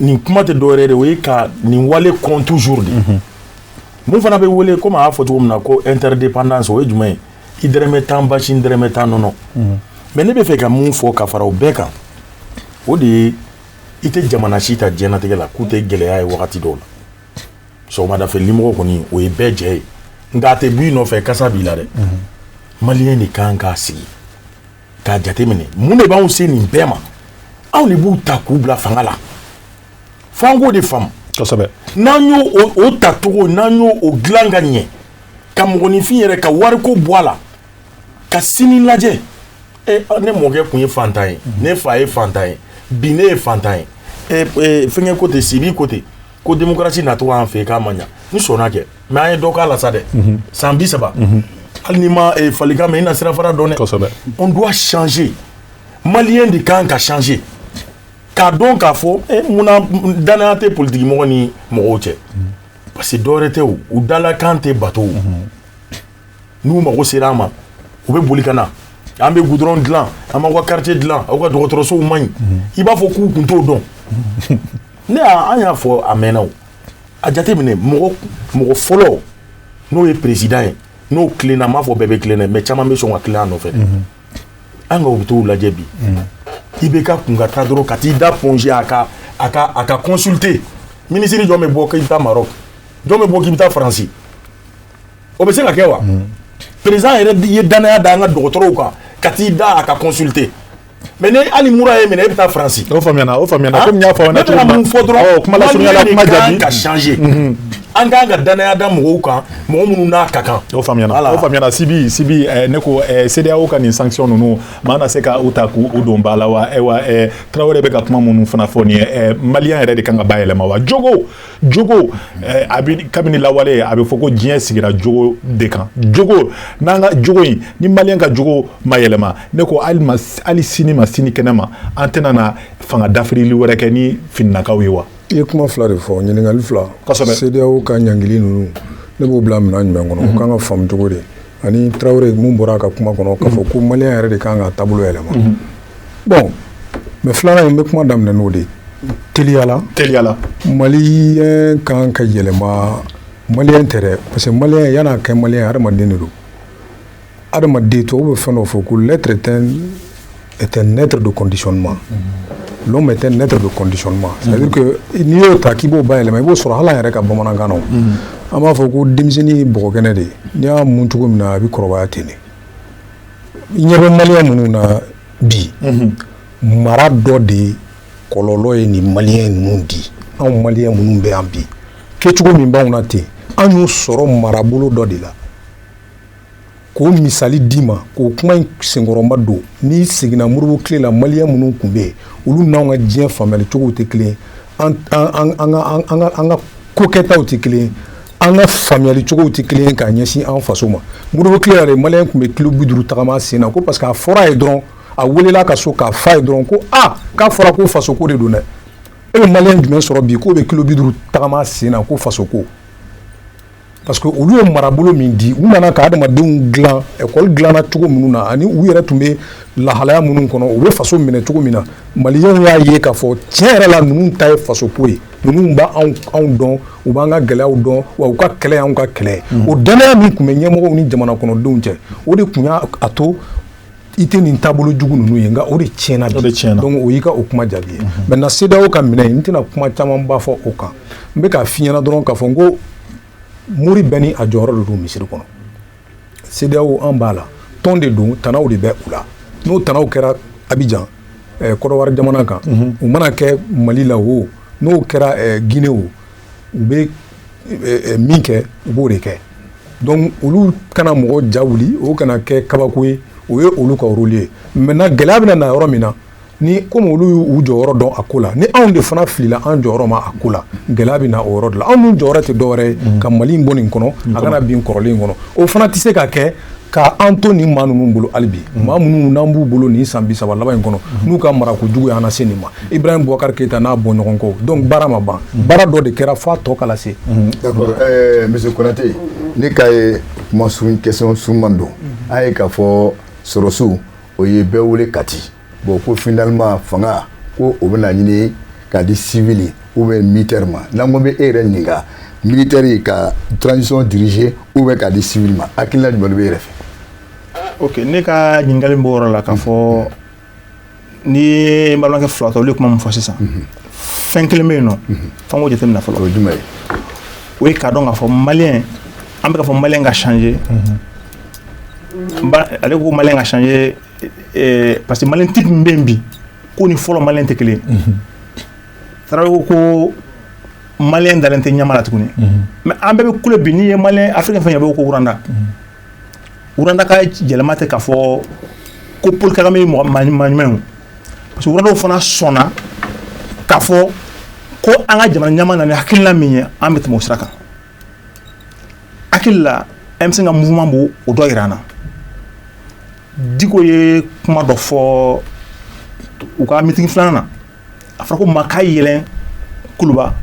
nin kuma tɛ dɔwɛrɛ de o ye ka nin wale kɔn toujours de mun fana bɛ wele komi a y'a fɔ cogo min na ko interdépendance o ye jumɛn ye i dɛrɛmɛ tan basi n dɛrɛmɛ tan nɔnɔ mais ne bɛ fɛ ka mun fɔ ka fara o bɛɛ kan o de ye i tɛ jamana si ta diɲɛlatigɛ la k'u tɛ gɛlɛya ye wagati dɔw la sɔgɔmadafɛ limɔgɔ kɔni o ye bɛɛ jɛ ye nka a tɛ bɔ i nɔfɛ kasa b'i la dɛ maliyɛn de kan k'a sigi k'a jateminɛ mun de b'anw se nin bɛɛ ma anw de b'u ta k'u bila fanga la fo an k'o de faamu
kosɛbɛ
n'an y'o o tacogo n'an y'o o dilan ka ɲɛ ka mɔgɔninfin yɛrɛ ka wariko bɔ a la ka sini lajɛ ne mɔkɛ kun ye fantan ye ne fa ye fantan ye bi ne ye fantan ye fɛngɛ ko ten sibi ko ten ko démocratie nacogo an fɛ k'a ma ɲa ni sɔnna kɛ mais an ye dɔ k'a la sa dɛ san 30 hali ni ma falikan mɛn i na sirafara dɔn dɛ on doit changer maliyɛn de kan ka changer k'a dɔn k'a fɔ munna danaya tɛ politiki mɔgɔ ni mɔgɔw cɛ parce que dɔwɛrɛ tɛ u dalakan tɛ bato n'u mago sera an ma u bɛ boli ka na an bɛ goudron dilan an b'aw ka quartier dilan aw ka dɔgɔtɔrɔsow man ɲi i b'a fɔ k'u kun t'o dɔn ne an y'a fɔ a mɛnna o a jateminɛ mɔgɔ fɔlɔ n'o ye président ye n'o tilenna n m'a fɔ bɛɛ bɛ tilen dɛ mais caman bɛ sɔn ka tilen a nɔfɛ an ka u bɛ t'o lajɛ bi i bɛ ka kun ka taa dɔrɔn ka t'i da plonger a ka consulter ministre jɔn bɛ bɔ k'i bɛ taa Maroc jɔn bɛ bɔ k'i bɛ taa Faransi o bɛ se ka kɛ wa président yɛrɛ ye danaya da an ka dɔgɔtɔrɔw kan ka t'i da a ka consulter mais ne hali mura ye minɛ e bɛ taa Faransi
o faamuyana komi n y'a fɔ
ne bɛna mun fɔ dɔrɔn
kuma la surunya la kuma jaabi
ka changer an k'an ka danaya da mɔgɔw kan mɔgɔ minnu n'a ka kan
o faamuyana Sibi ne ko CEDEAO ka nin sanction ninnu maa na se ka u ta k'u don ba la wa ayiwa Traoré bɛ ka kuma minnu fana fɔ nin ye maliyɛn yɛrɛ de kan ka bayɛlɛma wa jogo a bɛ kabini lawale a bɛ fɔ ko diɲɛ sigira jogo de kan jogo n'an ka jogo in ni maliyɛn ka jogo ma yɛlɛma ne ko hali sini ma sini kɛnɛ ma an tɛna na fanga dafirili wɛrɛ kɛ ni fininakaw ye wa.
I ye kuma fila de fɔ ɲininkali fila
kosɛbɛ
CEDEAO ka ɲangili ninnu ne b'o bila minɛn jumɛn kɔnɔ o kan ka faamu cogo de ani Traoré mun bɔra a ka kuma kɔnɔ k'a fɔ ko maliyɛn yɛrɛ de kan ka taabolo yɛlɛma bon mais filanan in bɛ kuma daminɛ n'o de teliyala maliyɛn kan ka yɛlɛma maliyɛn tɛ dɛ parce que maliyɛn yan'a kɛ maliyɛn adamaden de don adamaden tubabu bɛ fɛn dɔ fɔ ko l'être est un être de conditionnement. L'homme est un être de conditionnement. C'est-à-dire que n'i y'o ta k'i b'o bayɛlɛma i b'o sɔrɔ hali an yɛrɛ ka bamanankan na an b'a fɔ ko denmisɛnnin ye bɔgɔkɛnɛ de ye n'i y'a mun cogo min na a bɛ kɔrɔbaya ten de i ɲɛ bɛ maliyɛn minnu na bi mara dɔ de kɔlɔlɔ ye nin maliyɛn ninnu di anw maliyɛn minnu bɛ yan bi kɛcogo min b'anw na ten an y'o sɔrɔ marabolo dɔ de la k'o misali d'i ma k'o kuma in senkɔrɔma don n'i seginna Moribo tile la maliyɛn minnu tun bɛ yen olu n'anw ka diɲɛ faamuyali cogow tɛ kelen ye an ka kokɛtaw tɛ kelen ye an ka faamuyali cogow tɛ kelen ye k'a ɲɛsin an faso ma Modibo tile yɛrɛ maliyɛn tun bɛ kilo 50 tagama sen na ko parce que a fɔra a ye dɔrɔn a welela ka so k'a f'a ye dɔrɔn ko k'a fɔra ko faso ko de don dɛ e bɛ maliyɛn jumɛn sɔrɔ bi k'o bɛ kilo 50 tagama sen na ko faso ko parce que olu ye marabolo min di u nana ka adamadenw dilan école dilanna cogo minnu na ani u yɛrɛ tun bɛ lahalaya minnu kɔnɔ u bɛ faso minɛ cogo min na maliyɛnw y'a ye k'a fɔ tiɲɛ yɛrɛ la ninnu ta ye faso ko ye ninnu b'a anw dɔn u b'an ka gɛlɛyaw dɔn wa u ka kɛlɛ y'anw ka kɛlɛ ye o danaya min tun bɛ ɲɛmɔgɔw ni jamana kɔnɔdenw cɛ o de tun y'a to i tɛ nin taabolo jugu ninnu ye nka o de tiɲɛna bi donc o y'i ka o kuma jaabi ye maintenant CEDEAO ka minɛ n tɛna kuma camanba fɔ o kan n bɛ k'a f'i ɲɛna dɔrɔn k'a fɔ n ko Mori bɛɛ ni a jɔyɔrɔ de don misiri kɔnɔ CEDEAO an b'a la tɔn de don tanaw de bɛ u la n'o tanaw kɛra Abidjan Kɔrɔwari jamana kan u mana kɛ Mali la o n'o kɛra Guinée o u bɛ min kɛ u b'o de kɛ donc olu kana mɔgɔ ja wuli o kana kɛ kabako ye o ye olu ka rôle ye maintenant gɛlɛya bɛna na yɔrɔ min na ni comme olu y'u jɔyɔrɔ dɔn a ko la ni anw de fana filila an jɔyɔrɔ ma a ko la gɛlɛya bɛ na o yɔrɔ de la anw dun jɔyɔrɔ tɛ dɔwɛrɛ ye ka Mali in bɔ nin kɔnɔ a kana bin kɔrɔlen kɔnɔ o fana tɛ se ka kɛ ka an to nin maa ninnu bolo hali bi maa minnu n'an b'u bolo nin san 30 laban in kɔnɔ n'u ka marako jugu y'an lase nin ma Ibrahim Boubacar Keïta n'a bɔɲɔgɔnko donc baara ma ban baara dɔ de kɛra f'a tɔ ka lase.
D'accord monsieur Konate ne ka ye kuma question suruman don an ye k'a fɔ Sɔrɔsiw o ye bɛɛ wele Kati bon ko finalement fanga ko o bɛna ɲini k'a di civil ou bien militaire ma n'an ko bɛ e yɛrɛ ɲininka militaire ka transition diriger ou bien k'a di civil ma hakilina jumɛn bɛ e yɛrɛ fɛ.
Ok ne ka ɲininkali b'o yɔrɔ la k'a fɔ ni n balimakɛ fila tɔ olu ye kuma min fɔ sisan fɛn kelen bɛ yen nɔ f'an k'o jateminɛ fɔlɔ.
O ye jumɛn ye.
o ye k'a dɔn k'a fɔ maliyɛn an bɛ k'a fɔ maliyɛn ka changer ale ko maliyɛn ka changer parce que maliyɛn type min bɛ yen bi ko ni fɔlɔ maliyɛn tɛ kelen ye Tarawele ko maliyɛn dalen tɛ ɲama la tuguni mais an bɛɛ bɛ kule bi n'i ye maliyɛn Afrique fɛn fɛn bɛ ko Wuranda ka yɛlɛma tɛ k'a fɔ ko Paul Kagame ye mɔgɔ maa ɲuman ye parce que Wurandaw fana sɔnna k'a fɔ ko an ka jamana ɲɛmaa na ni hakilina min ye an bɛ tɛmɛ o sira kan hakili la M5 ka mouvement b'o o dɔ yira an na Diko ye kuma dɔ fɔ u ka meeting filanan na a fɔra ko maa k'a yɛlɛn Kuluba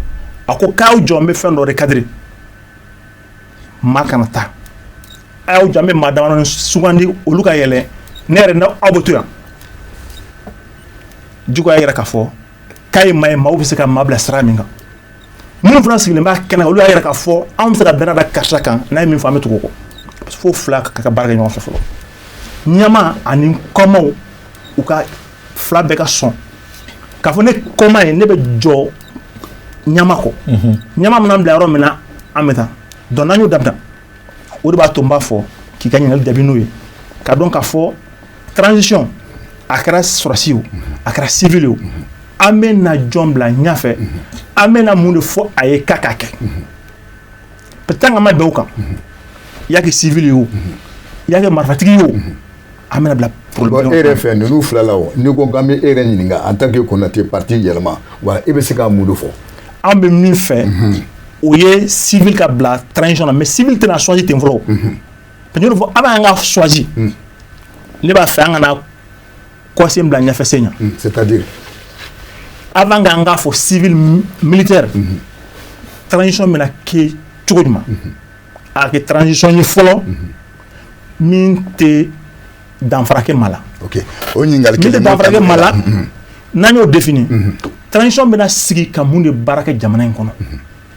a ko k'aw jɔ n bɛ fɛn dɔ de cadrer maa kana taa a y'aw jɔ an bɛ maa damadɔni sugandi olu ka yɛlɛn ne yɛrɛ n'aw bɛ to yan Diko y'a yira k'a fɔ k'a ye maa ye maaw bɛ se ka maa bila sira min kan minnu fana sigilen b'a kɛnɛ kan olu y'a yira k'a fɔ anw bɛ se ka bɛnna da karisa kan n'a ye min fɔ an bɛ tugu o kɔ parce que fo fila ka baara kɛ ɲɔgɔn fɛ fɔlɔ ɲama ani kɔmaw u ka fila bɛɛ ka sɔn k'a fɔ ne kɔma ye ne bɛ jɔ ɲama kɔ ɲama mana bila yɔrɔ min na an bɛ taa donc n'an y'o dabila o de b'a to n b'a fɔ k'i ka ɲininkali jaabi n'o ye k'a dɔn k'a fɔ transition a kɛra sɔrɔsi o a kɛra civil o an bɛ na jɔn bila ɲɛfɛ an bɛ na mun de fɔ a ye k'a kɛ peut-être an ma bɛn o kan i y'a kɛ civil ye o i y'a kɛ marifatigi ye o an bɛna bila
problème. E yɛrɛ fɛ ninnu fila la o n'i ko k'an bɛ e yɛrɛ ɲininka en tant que Konate parti yɛlɛma wa e bɛ se k'a mun de fɔ.
An bɛ min fɛ o ye civil ka bila transition na mais civil tɛna choisi ten fɔlɔ parce que fɔ avant an ka choisi ne b'a fɛ an kana kɔsen bila ɲɛfɛ sen ɲɛ.
C'est-à-dire
avant k'an k'a fɔ civil militaire transition bɛna kɛ cogo jumɛn a kɛ transition ye fɔlɔ min tɛ danfara kɛ maa la.
Ok o ɲininkali
min tɛ danfara kɛ maa la n'an y'o défini transition bɛna sigi ka mun de baara kɛ jamana in kɔnɔ.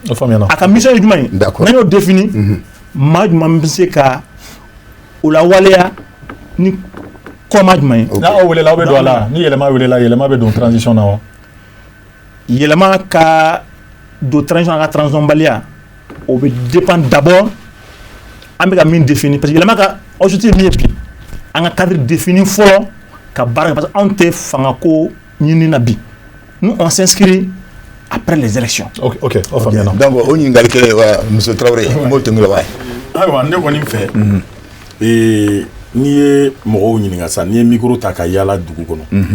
O faamuyana.
A ka mission ye jumɛn ye.
D'accord
n'an y'o défini maa jumɛn bɛ se ka o lawaleya ni kɔma jumɛn ye.
N'aw welela aw bɛ don a la ni yɛlɛma welela yɛlɛma bɛ don transition na wa.
Yɛlɛma ka don transition na ka transition baliya o bɛ dépend d'abord an bɛ ka min défini parce que yɛlɛma ka objectif min ye bi an ka cadre défini fɔlɔ ka baara kɛ parce que anw tɛ fanga ko ɲini na bi nous on s'inscrit après les élections.
Ok o faamuyana.
donc o ɲininkali kelen wa monsieur Traoré n b'o tɛŋu la wa.
Ayiwa ne kɔni fɛ n'i ye mɔgɔw ɲininka sisan n'i ye micro ta ka yaala dugu kɔnɔ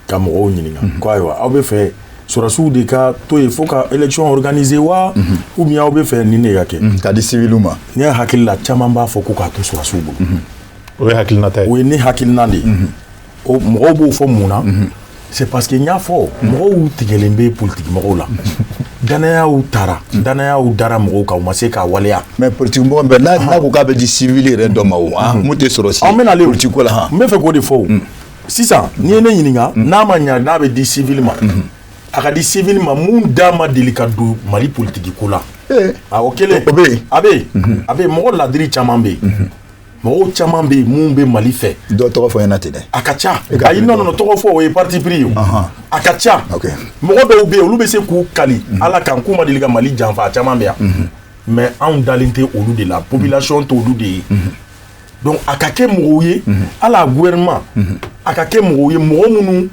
ka mɔgɔw ɲininka ko ayiwa aw bɛ fɛ Surasiw de ka to yen fo ka élection organiser wa ou bien aw bɛ fɛ nin de ka kɛ
k'a di civiliw ma
ne hakili la caman b'a fɔ ko k'a to surasiw bolo
o ye hakilinata ye
o ye ne hakilina de ye o mɔgɔw b'o fɔ mun na c'est parce que n y'a fɔ mɔgɔw tigɛlen bɛ politique mɔgɔw la danayaw dara mɔgɔw kan u ma se k'a waleya
mais politique mɔgɔ bɛ n'a ko k'a bɛ di civil yɛrɛ dɔ ma o mun tɛ sɔrɔ si
an bɛna ale
politique ko la
n bɛ fɛ k'o de fɔ o sisan n'i ye ne ɲininka n'a ma ɲa n'a bɛ di civil ma a ka di civil ma mun da ma deli ka don Mali politique ko la o kelen
o bɛ yen
a bɛ yen mɔgɔ ladiri caman bɛ yen mɔgɔw caman bɛ yen mun bɛ Mali fɛ
dɔ tɔgɔ fɔ ɲɛna ten dɛ
a ka ca ayi non tɔgɔ fɔ o ye parti pris ye a ka ca mɔgɔ dɔw bɛ yen olu bɛ se k'u kali ala kan k'u ma deli ka Mali janfa a caman bɛ yan mais anw dalen tɛ olu de la population t'olu de ye donc a ka kɛ mɔgɔw ye ala gouvernement a ka kɛ mɔgɔw ye mɔgɔ minnu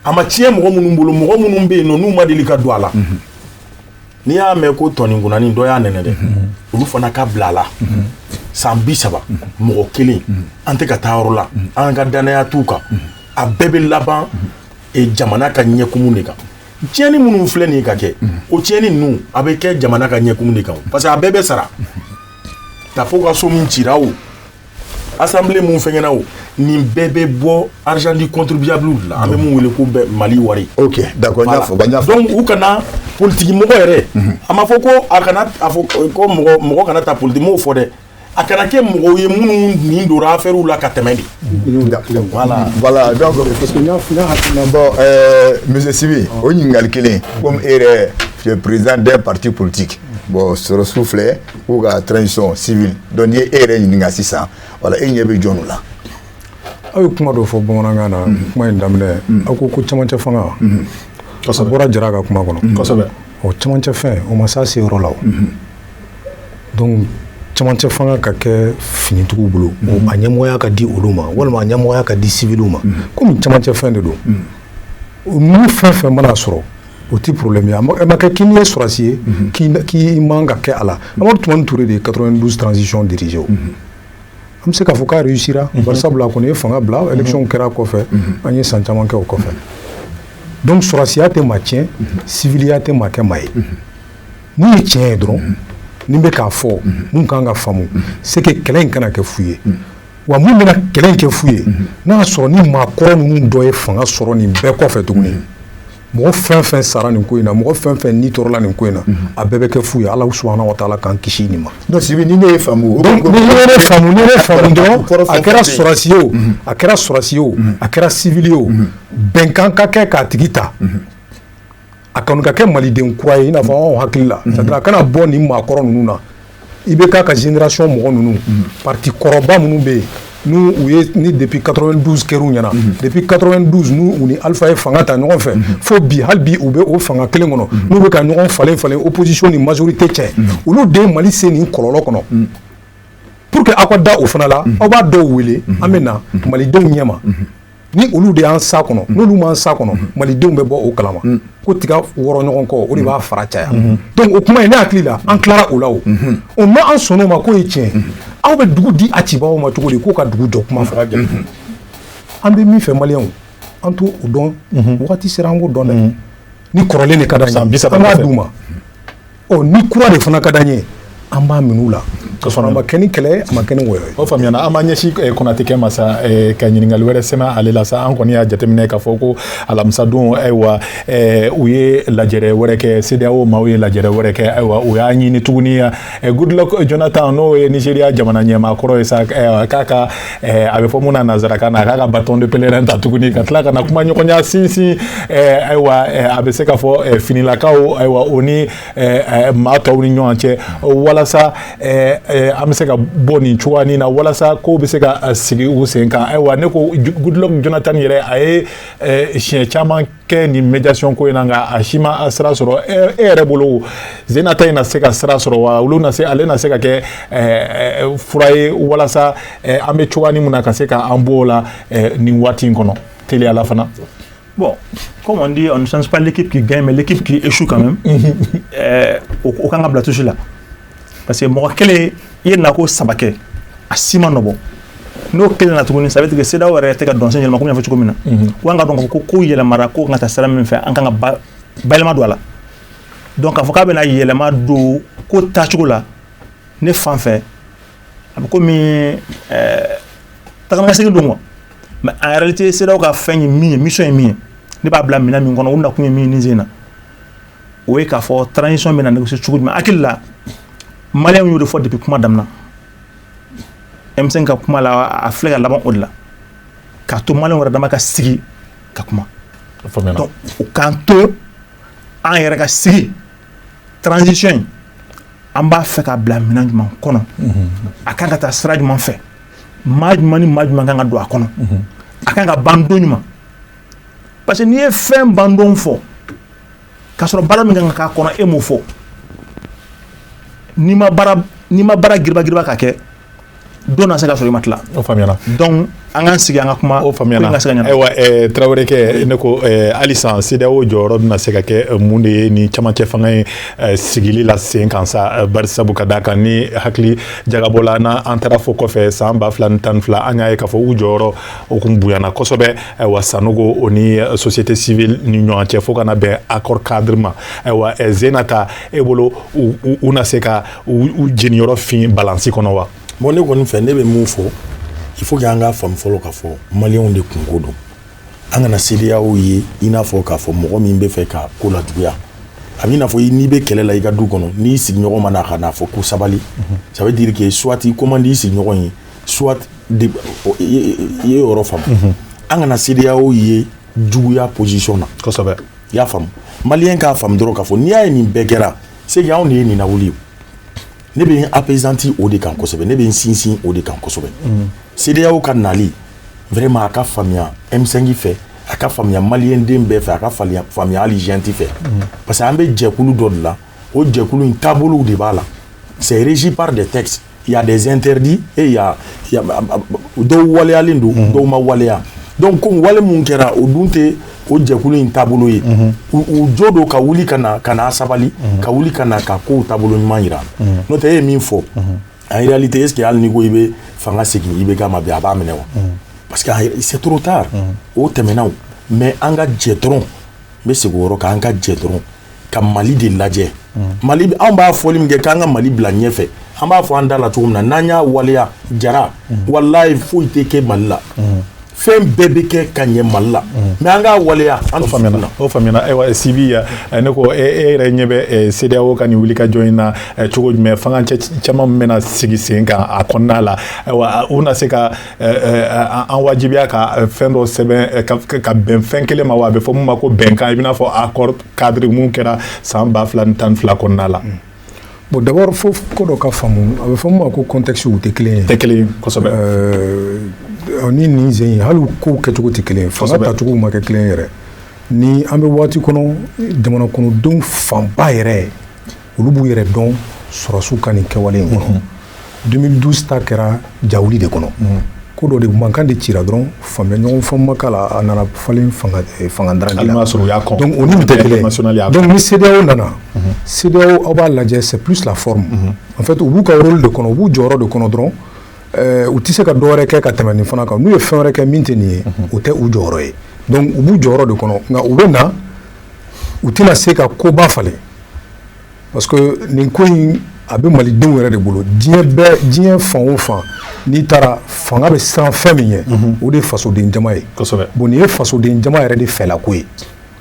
a ma tiɲɛ mɔgɔ minnu bolo mɔgɔ minnu bɛ yen nɔ n'u ma deli ka don a la n'i y'a mɛn ko tɔnikunnani dɔ y'a nɛnɛ dɛ olu fana ka bila a la san 30 mɔgɔ kelen an tɛ ka taa yɔrɔ la an ka danaya t'u kan a bɛɛ bɛ laban jamana ka ɲɛkumu de kan tiɲɛni minnu filɛ nin ka kɛ o tiɲɛni ninnu a bɛ kɛ jamana ka ɲɛkumu de kan parce que a bɛɛ bɛ sara tafo ka so min cira o assemblée mun fɛngɛna o nin bɛɛ bɛ bɔ argent du contribuable la an bɛ mun wele ko Mali wari
ok d'accord n y'a fɔ
donc u kana politique mɔgɔ yɛrɛ a ma fɔ ko a kana a fɔ ko mɔgɔ kana ta politique mɔgɔw fɔ dɛ a kana kɛ mɔgɔw ye minnu nin dora affaire la ka tɛmɛ de
voilà donc parce que n y'a hakilina bon monsieur Sibi o ɲininkali kelen comme e yɛrɛ tu es président d'un parti politique bon sɔrɔsiw filɛ k'u ka transition civile donc n'i ye e yɛrɛ ɲininka sisan voilà e ɲɛ bɛ jɔnw la
aw ye kuma dɔ fɔ bamanankan na kuma in daminɛ aw ko camancɛ fanga a bɔra Jara ka kuma kɔnɔ
kosɛbɛ
o camancɛ fɛn o ma s'a se yɔrɔ la o donc camancɛ fanga ka kɛ finitigiw bolo a ɲɛmɔgɔya ka di olu ma walima a ɲɛmɔgɔya ka di civiliw ma komi camancɛ fɛn de don ni fɛn fɛn mana sɔrɔ o ti problème ye a ma kɛ k'i ni ye sɔrɔsi ye k'i man ka kɛ a la Amadu Tumani Ture de ye 92 transition dirigé o an bɛ se k'a fɔ k'a réussira bari sabula a kɔni ye fanga bila élection kɛra kɔfɛ an ye san caman kɛ o kɔfɛ donc sɔrɔsiya tɛ maa tiɲɛ civiliya tɛ maa kɛ maa ye mun ye tiɲɛ ye dɔrɔn ni bɛ k'a fɔ mun kan ka faamu c'est que kɛlɛ in kana kɛ fu ye wa mun bɛna kɛlɛ in kɛ fu ye n'a y'a sɔrɔ ni maa kɔrɔ ninnu dɔ ye fanga sɔrɔ nin bɛɛ kɔfɛ tuguni mɔgɔ fɛn fɛn sara nin ko in na mɔgɔ fɛn fɛn ni tɔɔrɔla nin ko in na a bɛɛ bɛ kɛ fu ye Ala subahana wa taala k'an kisi nin ma
donc Sibi ni ne ye faamu
donc ni ne faamu dɔrɔn a kɛra sɔrɔsi ye o a kɛra sɔrɔsi ye o a kɛra civil ye o bɛnkan ka kɛ k'a tigi ta a kɔni ka kɛ maliden kura ye i n'a fɔ anw hakili la c'est-à-dire a kana bɔ nin maakɔrɔ ninnu na i bɛ k'a ka génération mɔgɔ ninnu parti kɔrɔba minnu bɛ yen n'u ye ni depuis 92 kɛr'u ɲɛna depuis 92 n'u ni Alpha ye fanga ta ɲɔgɔn fɛ fo bi hali bi u bɛ o fanga kelen kɔnɔ n'u bɛ ka ɲɔgɔn falen opposition ni majorité cɛ olu de ye Mali se nin kɔlɔlɔ kɔnɔ pour que aw ka da o fana la aw b'a dɔw wele an bɛ na malidenw ɲɛma ni olu de y'an sa kɔnɔ n'olu m'an sa kɔnɔ malidenw bɛ bɔ o kalama ko tiga wɔrɔ ɲɔgɔn kɔ o de b'a fara caya donc o kuma in ne hakili la an tilara o la o n'an sɔnn'o ma k'o ye tiɲɛ aw bɛ dugu di a cibaw ma cogo di k'o ka dugu jɔ kuma fɔ an bɛ min fɛ maliyɛnw an t'o dɔn wagati sera an k'o dɔn dɛ ni kɔrɔlen de ka d'an ye an b'a d'u ma ni kura de fana ka d'an ye an b'a min'u la ka sɔrɔ a ma kɛ ni kɛlɛ a ma kɛ ni wɔyɔ ye
o faamuyana an b'a ɲɛsin Konate kɛ ma sa ka ɲininkali wɛrɛ sɛmɛ ale la sa an kɔni y'a jateminɛ k'a fɔ ko alamisa don ayiwa u ye lajɛrɛ wɛrɛ kɛ CEDEAO maaw ye lajɛrɛ wɛrɛ kɛ ayiwa u y'a ɲini tuguni Goodluck Jonathan n'o ye Nigeria jamana ɲɛmaakɔrɔ ye sa k'a ka a bɛ fɔ mun na nanzarakan na k'a ka bâton de pèlerin ta tuguni ka tila ka na kuma ɲɔgɔnya sinsin ayiwa a bɛ se ka fɔ finilakaw ayiwa o ni maa tɔw ni ɲɔgɔn cɛ walasa an bɛ se ka bɔ nin cogoya na walasa ko bɛ se ka sigi u sen kan ayiwa ne ko Goodluck Jonathan yɛrɛ a ye siɲɛ caman kɛ nin médiation ko in na nka a si ma sira sɔrɔ e yɛrɛ bolo Zenata in na se ka sira sɔrɔ wa ale na se ka kɛ fura ye walasa an bɛ cogoya min na ka se ka an bɔ o la nin waati in kɔnɔ teliya la fana.
Bon, comme on dit, on ne change pas l'équipe qui gagne, mais l'équipe qui échoue quand même. Au kan ka bila touche la. Parce que mɔgɔ kelen i ye nako saba kɛ a si ma nɔbɔ n'o kelen na tuguni ça veut dire que CEDEAO yɛrɛ tɛ ka dɔnsɛn yɛlɛma komi n y'a fɔ cogo min na ko an ka dɔn k'a fɔ ko yɛlɛmara ko kan ka taa sira min fɛ an kan ka bayɛlɛma don a la donc k'a fɔ k'a bɛna yɛlɛma don ko taacogo la ne fan fɛ a bɛ komi tagamasegin don quoi mais en réalité CEDEAO ka fɛn ye min ye mission ye min ye ne b'a bila minɛn min kɔnɔ o nakun ye min ye nin sen na o ye k'a fɔ transition bɛna négocier cogo jumɛn hakili la maliyɛnw y'o de fɔ depuis kuma daminɛ M5 ka kuma la a filɛ ka laban o de la k'a to maliyɛnw yɛrɛ dama ka sigi ka kuma donc o k'an to an yɛrɛ ka sigi transition in an b'a fɛ ka bila minɛn jumɛn kɔnɔ a kan ka taa sira jumɛn fɛ maa jumɛn ni maa jumɛn kan ka don a kɔnɔ a kan ka ban don ɲuman parce que n'i ye fɛn ban don fɔ k'a sɔrɔ baara min kan ka k'a kɔnɔ e m'o fɔ n'i ma baara giriba ka kɛ don na se ka sɔrɔ i ma tila
o faamuyara
donc an k'an sigi an ka kuma
o faamuyara ayiwa Traoré kɛ ne ko halisa CEDEAO jɔyɔrɔ bɛna se ka kɛ mun de ye ni camancɛ fanga ye sigili la sen kan sa bari sabu ka d'a kan ni hakili jagabɔla n'an taara fɔ kɔfɛ san 2012 an y'a ye k'a fɔ u jɔyɔrɔ o kun bonyana kosɛbɛ ayiwa Sanogo o ni société civile ni ɲɔgɔn cɛ fo kana bɛn accord cadre ma ayiwa Zenata e bolo u na se ka u jeniyɔrɔ fin balance kɔnɔ wa
bon ne kɔni fɛ ne bɛ mun fɔ il faut que an ka faamu fɔlɔ k'a fɔ maliyɛnw de kungo don an kana CEDEAO ye i n'a fɔ k'a fɔ mɔgɔ min bɛ fɛ ka ko lajuguya a b'i n'a fɔ n'i bɛ kɛlɛ la i ka du kɔnɔ n'i sigiɲɔgɔn ma na ka n'a fɔ ko sabali ça veut dire que soit i commande i sigiɲɔgɔn ye soit i ye yɔrɔ faamu an kana CEDEAO ye juguya position na
kosɛbɛ
i y'a faamu maliyɛn k'a faamu dɔrɔn k'a fɔ n'i y'a ye nin bɛɛ kɛra c'est que anw de ye nin lawuli ye ne bɛ n apaisanti o de kan kosɛbɛ ne bɛ n sinsin o de kan kosɛbɛ CEDEAO ka nali vraiment a ka faamuya M5 fɛ a ka faamuya maliyɛn den bɛɛ fɛ a ka faamuya hali jɛnti fɛ parce que an bɛ jɛkulu dɔ de la o jɛkulu in taabolow de b'a la c'est régi par des textes il y a des interdits et il y a dɔw waleyalen don dɔw ma waleya donc comme wale mun kɛra o dun tɛ o jɛkulu in taabolo ye u jo don ka wuli ka na sabali ka wuli ka na ka kow taabolo ɲuman yira n'o tɛ e ye min fɔ en réalité est ce que hali n'i ko i bɛ fanga segin i bɛ k'a ma bi a b'a minɛ wa parce que c'est trop tard o tɛmɛna o mais an ka jɛ dɔrɔn n bɛ segin o yɔrɔ kan an ka jɛ dɔrɔn ka Mali de lajɛ Mali anw b'a fɔli min kɛ k'an ka Mali bila ɲɛfɛ an b'a fɔ an da la cogo min na n'an y'a waleya jara walayi foyi tɛ kɛ Mali la fɛn bɛɛ bɛ kɛ ka ɲɛ Mali la mais an k'a waleya an faamuyana
o faamuyana ayiwa Sibi ne ko e yɛrɛ ɲɛ bɛ CEDEAO ka nin wulikajɔ in na cogo jumɛn fanga caman bɛna sigi sen kan a kɔnɔna la ayiwa u na se ka an wajibiya ka fɛn dɔ sɛbɛn ka bɛn fɛn kelen ma wa a bɛ fɔ mun ma ko bɛnkan i bɛna fɔ accord cadre mun kɛra san 2012 kɔnɔna la
bon d'abord fo ko dɔ ka faamu a bɛ fɔ mun ma ko contexte u tɛ kelen ye
tɛ kelen kosɛbɛ
ni nin zen hali kow kɛcogo tɛ kelen fanga tacogo ma kɛ kelen yɛrɛ ni an bɛ waati kɔnɔ jamana kɔnɔdenw fanba yɛrɛ olu b'u yɛrɛ dɔn sɔrɔsiw ka nin kɛwale in kɔnɔ 2012 ta kɛra jawuli de kɔnɔ ko dɔ de mankan de cira dɔrɔn faamuya ɲɔgɔn fɛn ma k'a la a nana falen fangadaraki la donc o ni nin tɛ kelen donc ni CEDEAO nana CEDEAO aw b'a lajɛ c'est plus la forme en fait u b'u ka rôle de kɔnɔ u b'u jɔyɔrɔ de kɔnɔ dɔrɔn u tɛ se ka dɔwɛrɛ kɛ ka tɛmɛ nin fana kan n'u ye fɛn wɛrɛ kɛ min tɛ nin ye o tɛ u jɔyɔrɔ ye donc u b'u jɔyɔrɔ de kɔnɔ nka u bɛ na u tɛna se ka koba falen parce que nin ko in a bɛ malidenw yɛrɛ de bolo diɲɛ fan o fan n'i taara fanga bɛ siran fɛn min ye o de ye fasoden jama ye bon nin ye fasoden jama yɛrɛ de fɛla ko ye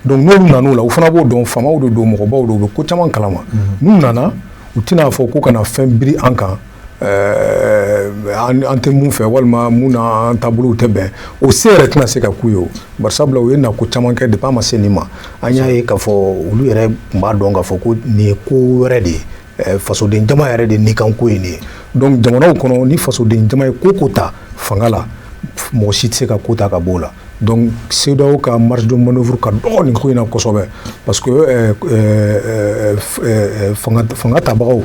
donc n'olu nan'o la u fana b'o dɔn faamaw de don mɔgɔbaw de u bɛ ko caman kalama n'u nana u tɛna fɔ ko kana fɛn biri an kan an tɛ mun fɛ walima mun n'an taabolow tɛ bɛn o se yɛrɛ tɛna se ka k'u ye o bari sabula u ye nako caman kɛ depuis an ma se nin ma an y'a ye k'a fɔ olu yɛrɛ tun b'a dɔn k'a fɔ ko nin ye ko wɛrɛ de ye fasoden jama yɛrɛ de ni kan ko ye nin ye donc jamanaw kɔnɔ ni fasoden jama ye ko ta fanga la mɔgɔ si tɛ se ka ko ta ka bɔ o la donc CEDEAO ka marge de manœuvre ka dɔgɔ nin ko in na kosɛbɛ parce que fanga tabagaw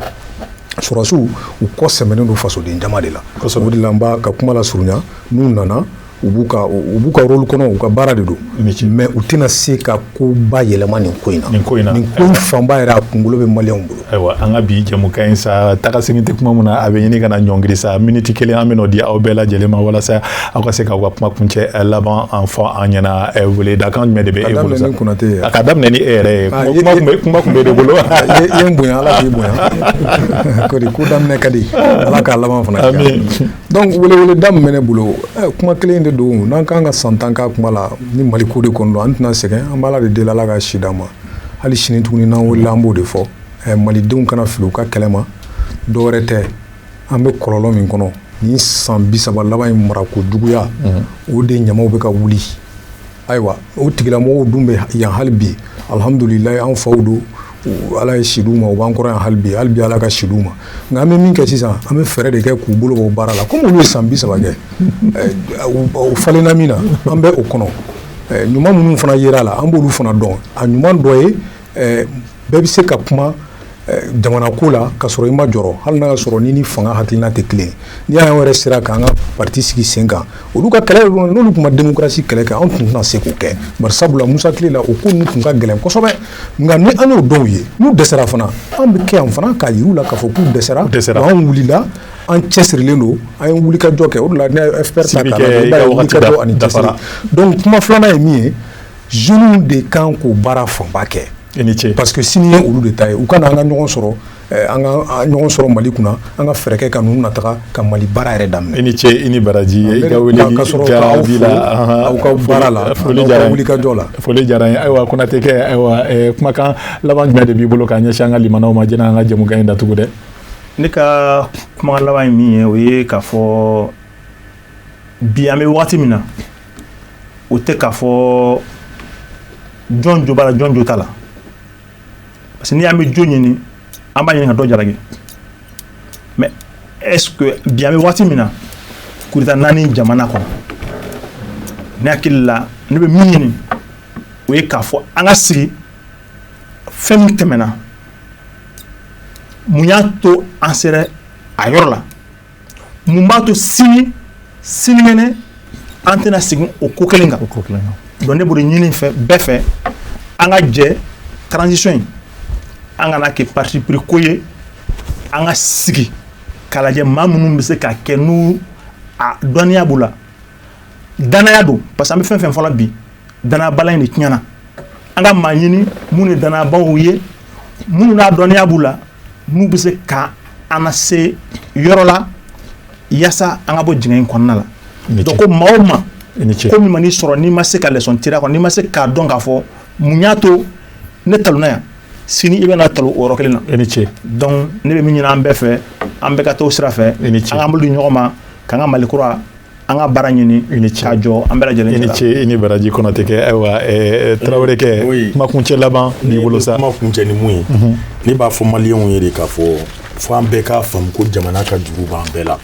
sɔrɔsiw u kɔ sɛmɛnen don fasoden jama de la o de la n b'a ka kuma la surunya n'u nana u b'u ka rôle kɔnɔ u ka baara de don mais u tɛna se ka koba yɛlɛma nin ko in na nin ko in fanba yɛrɛ a kunkolo bɛ maliyɛnw bolo.
Ayiwa an ka bi jɛmukan in sa taga segin tɛ kuma min na a bɛ ɲini ka na ɲɔngiri sa miniti kelen an bɛ n'o di aw bɛɛ lajɛlen ma walasa aw ka se k'aw ka kuma kuncɛ laban an fɔ an ɲɛna weledakan jumɛn de bɛ e bolo sa a ka daminɛ ni e yɛrɛ ye kuma tun bɛ de bolo.
i ye n bonya ala k'i bonya kodi ko daminɛ ka di ala k'a laban fana kɛ donc weleweleda min bɛ ne bolo kuma kelen de don n'an kan ka san 10 k'a kuma la ni Mali ko de kɔnɔ an tɛna sɛgɛn an b'ala de deli ala ka si d'an ma hali sini tuguni n'an wulila an b'o de fɔ malidenw kana fili u ka kɛlɛ ma dɔwɛrɛ tɛ an bɛ kɔlɔlɔ min kɔnɔ ni san 30 laban in mara ko juguya o de ɲamaw bɛ ka wuli ayiwa o tigilamɔgɔw dun bɛ yan hali bi alhamdulilayi an faw don ala ye si d'u ma u b'an kɔrɔ yan hali bi ala ka si d'u ma nka an bɛ min kɛ sisan an bɛ fɛɛrɛ de kɛ k'u bolo bɔ baara la komi olu ye san 30 kɛ u falenna min na an bɛ o kɔnɔ ɲuman minnu fana yera la an b'olu fana dɔn a ɲuman dɔ ye bɛɛ bɛ se ka kuma jamana ko la ka sɔrɔ i ma jɔrɔ hali n'a y'a sɔrɔ ni fanga hakilina tɛ kelen ni y'an yɛrɛ sera k'an ka parti sigi sen kan olu ka kɛlɛ n'olu tun ma démocratie kɛlɛ kɛ an tun tɛna se k'o kɛ bari sabula Musa tile la o ko ninnu tun ka gɛlɛn kosɛbɛ nka ni an y'o dɔw ye n'u dɛsɛra fana an bɛ kɛ yan fana k'a yir'u la k'a fɔ k'u dɛsɛra an wulila an cɛsirilen don an ye wulikajɔ kɛ o de la ne ye FPR ta k'a lajɛ i b'a ye wulikajɔ ani cɛsiri donc kuma filanan ye min ye jeunes de kan k'o baara fanba kɛ parce que sini ye olu de ta ye u kana an ka ɲɔgɔn sɔrɔ an ka ɲɔgɔn sɔrɔ Mali kunna an ka fɛɛrɛ kɛ ka ninnu nataga ka Mali baara yɛrɛ daminɛ. I ni ce i ni baraji i ka weleli jaabi la aw ka baara la foli diyara wulikajɔ la foli diyara n ye ayiwa Konatɛ ayiwa kumakan laban jumɛn de b'i bolo k'a ɲɛsin an ka limanaw ma janni an ka jɛmukan in datugu dɛ.
Ne ka kumakan laban ye min ye o ye k'a fɔ bi an bɛ waati min na o tɛ k'a fɔ jɔn jo b'a la jɔn jo t'a la. Parce que n'i y'an bɛ jo ɲini an b'a ɲini ka dɔ jalaki mais est-ce que bi an bɛ waati min na coup d'État 4 jamana kɔnɔ ne hakili la ne bɛ min ɲini o ye k'a fɔ an ka sigi fɛn min tɛmɛna mun y'a to an sera a yɔrɔ la mun b'a to sinikɛnɛ an tɛna segin o ko kelen kan donc ne b'o de ɲini bɛɛ fɛ an ka jɛ transition in an kana kɛ parti pris ko ye an ka sigi k'a lajɛ maa minnu bɛ se ka kɛ n'u a dɔnniya b'u la danaya don parce que an bɛ fɛn fɛn fɔla bi danayabala in de tiɲɛna an ka maa ɲini minnu ye danayabaw ye minnu n'a dɔnniya b'u la n'u bɛ se ka an na se yɔrɔ la yaasa an ka bɔ dingɛ in kɔnɔna la donc ko maa o maa ko min ma n'i sɔrɔ n'i ma se ka leçon tirer a kɔnɔ n'i ma se k'a dɔn k'a fɔ mun y'a to ne talonna yan sini i bɛna talo o yɔrɔ kelen na i ni ce donc ne bɛ min ɲini an bɛɛ fɛ an bɛɛ ka t'o sira fɛ an k'an bolo di ɲɔgɔn ma k'an ka Mali kura an ka baara ɲini k'a jɔ an bɛɛ lajɛlen. I ni ce i ni baraji Konatɛ kɛ ayiwa Tarawele kɛ kumakuncɛ laban b'i bolo sa.
Kumakuncɛ ni mun ye ne b'a fɔ maliyɛnw ye de k'a fɔ an bɛɛ k'a faamu ko jamana ka juru b'an bɛɛ la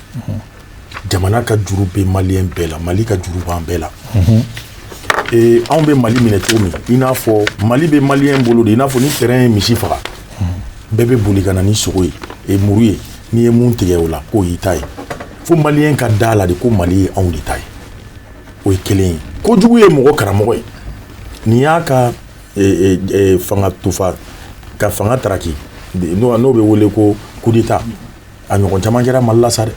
jamana ka juru bɛ maliyɛn bɛɛ la Mali ka juru b'an bɛɛ la anw bɛ Mali minɛ cogo min i n'a fɔ Mali bɛ maliyɛn bolo de i n'a fɔ ni terrain ye misi faga bɛɛ bɛ boli ka na ni sogo ye muru ye n'i ye mun tigɛ o la k'o y'i ta ye fo maliyɛn ka da la de ko Mali ye anw de ta ye o ye kelen ye kojugu ye mɔgɔ karamɔgɔ ye n'i y'a ka fanga tofa ka fanga taraki n'o bɛ wele ko coup d'État a ɲɔgɔn caman kɛra Mali la sa dɛ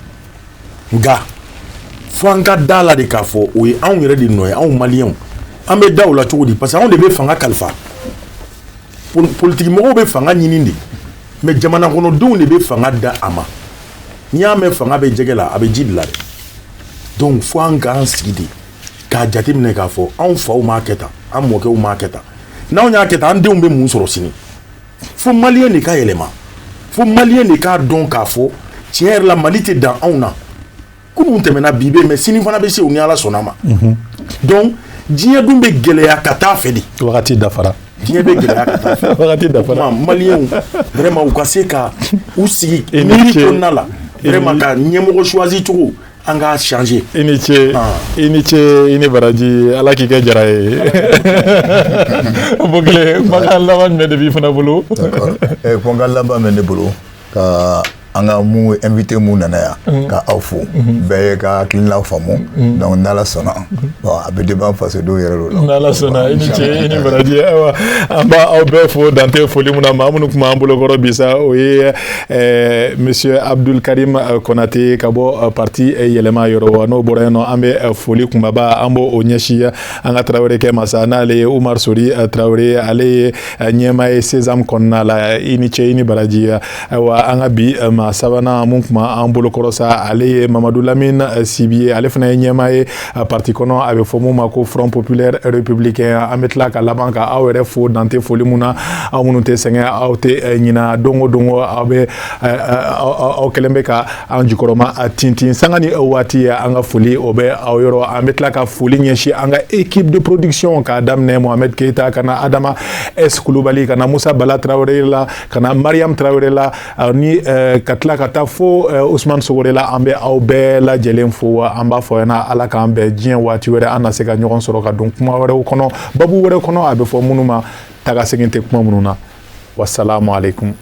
nka fo an ka da la de k'a fɔ o ye anw yɛrɛ de nɔ ye anw maliyɛnw an bɛ da o la cogo di parce que anw de bɛ fanga kalifa politigimɔgɔw bɛ fanga ɲini de mais jamana kɔnɔdenw de bɛ fanga da a ma n'i y'a mɛn fanga bɛ jɛgɛ la a bɛ ji de la dɛ donc fo an k'an sigi de k'a jateminɛ k'a fɔ anw faw m'a kɛ tan an mɔkɛw m'a kɛ tan n'anw y'a kɛ tan an denw bɛ mun sɔrɔ sini fo maliyɛn de ka yɛlɛma fo maliyɛn de k'a dɔn k'a fɔ tiɲɛ yɛrɛ la Mali tɛ dan anw na kunun tɛmɛna bi bɛ mais sini fana bɛ se o ni Ala sɔnna ma donc diɲɛ dun bɛ gɛlɛya ka taa fɛ de
wagati dafara
diɲɛ bɛ gɛlɛya ka taa fɛ
wagati dafara
maliyɛnw vraiment u ka se ka u sigi miiri kɔnɔna la vraiment ka ɲɛmɔgɔ choisi cogo an k'a changer
i ni ce i ni ce i ni baraji Ala k'i kɛ jara ye Bokele kumakan laban jumɛn de b'i fana bolo
d'accord kumakan laban bɛ ne bolo ka an ka mun invité mun nana yan ka aw fo bɛɛ ye ka hakilinaw faamu donc n'ala sɔnna bon a bɛ débat faso dɔw yɛrɛ la
n'ala sɔnna i ni ce i ni baraji ayiwa an b'a aw bɛɛ fo dante foli mun na maa minnu tun b'an bolokɔrɔ bi sa o ye monsieur Abdul Karim Konate ka bɔ parti yɛlɛma yɔrɔ n'o bɔra yen nɔ an bɛ foli kunbaba an b'o ɲɛsin an ka Traoré kɛ masa n'ale ye Umar Sori Traoré ale ye ɲɛmaa ye Sésame kɔnɔna la i ni ce i ni baraji ayiwa an ka bi maa sabanan mun tun b'an bolokɔrɔ sa ale ye Mamadou Lamine Sibi ye ale fana ye ɲɛmaa ye parti kɔnɔ a bɛ fɔ mun ma ko Front Populaire Républicain an bɛ tila ka laban ka aw yɛrɛ fo dante foli mun na aw minnu tɛ sɛgɛn aw tɛ ɲina don o don aw bɛ aw kɛlen bɛ ka an jukɔrɔma tintin sanga ni waati an ka foli o bɛ aw yɔrɔ an bɛ tila ka foli ɲɛsin an ka équipe de production k'a daminɛ Mohamed Keita kana Adama S Kulubali kana Musa Bala Traoré la kana Mariam Traoré la ni ka tila ka taa fo Ousmane Sogore la an bɛ aw bɛɛ lajɛlen fo an b'a fɔ yana ala k'an bɛn diɲɛ waati wɛrɛ an na se ka ɲɔgɔn sɔrɔ ka don kuma wɛrɛw kɔnɔ babu wɛrɛ kɔnɔ a bɛ fɔ minnu ma taga segin tɛ kuma minnu na wassalamu alaikum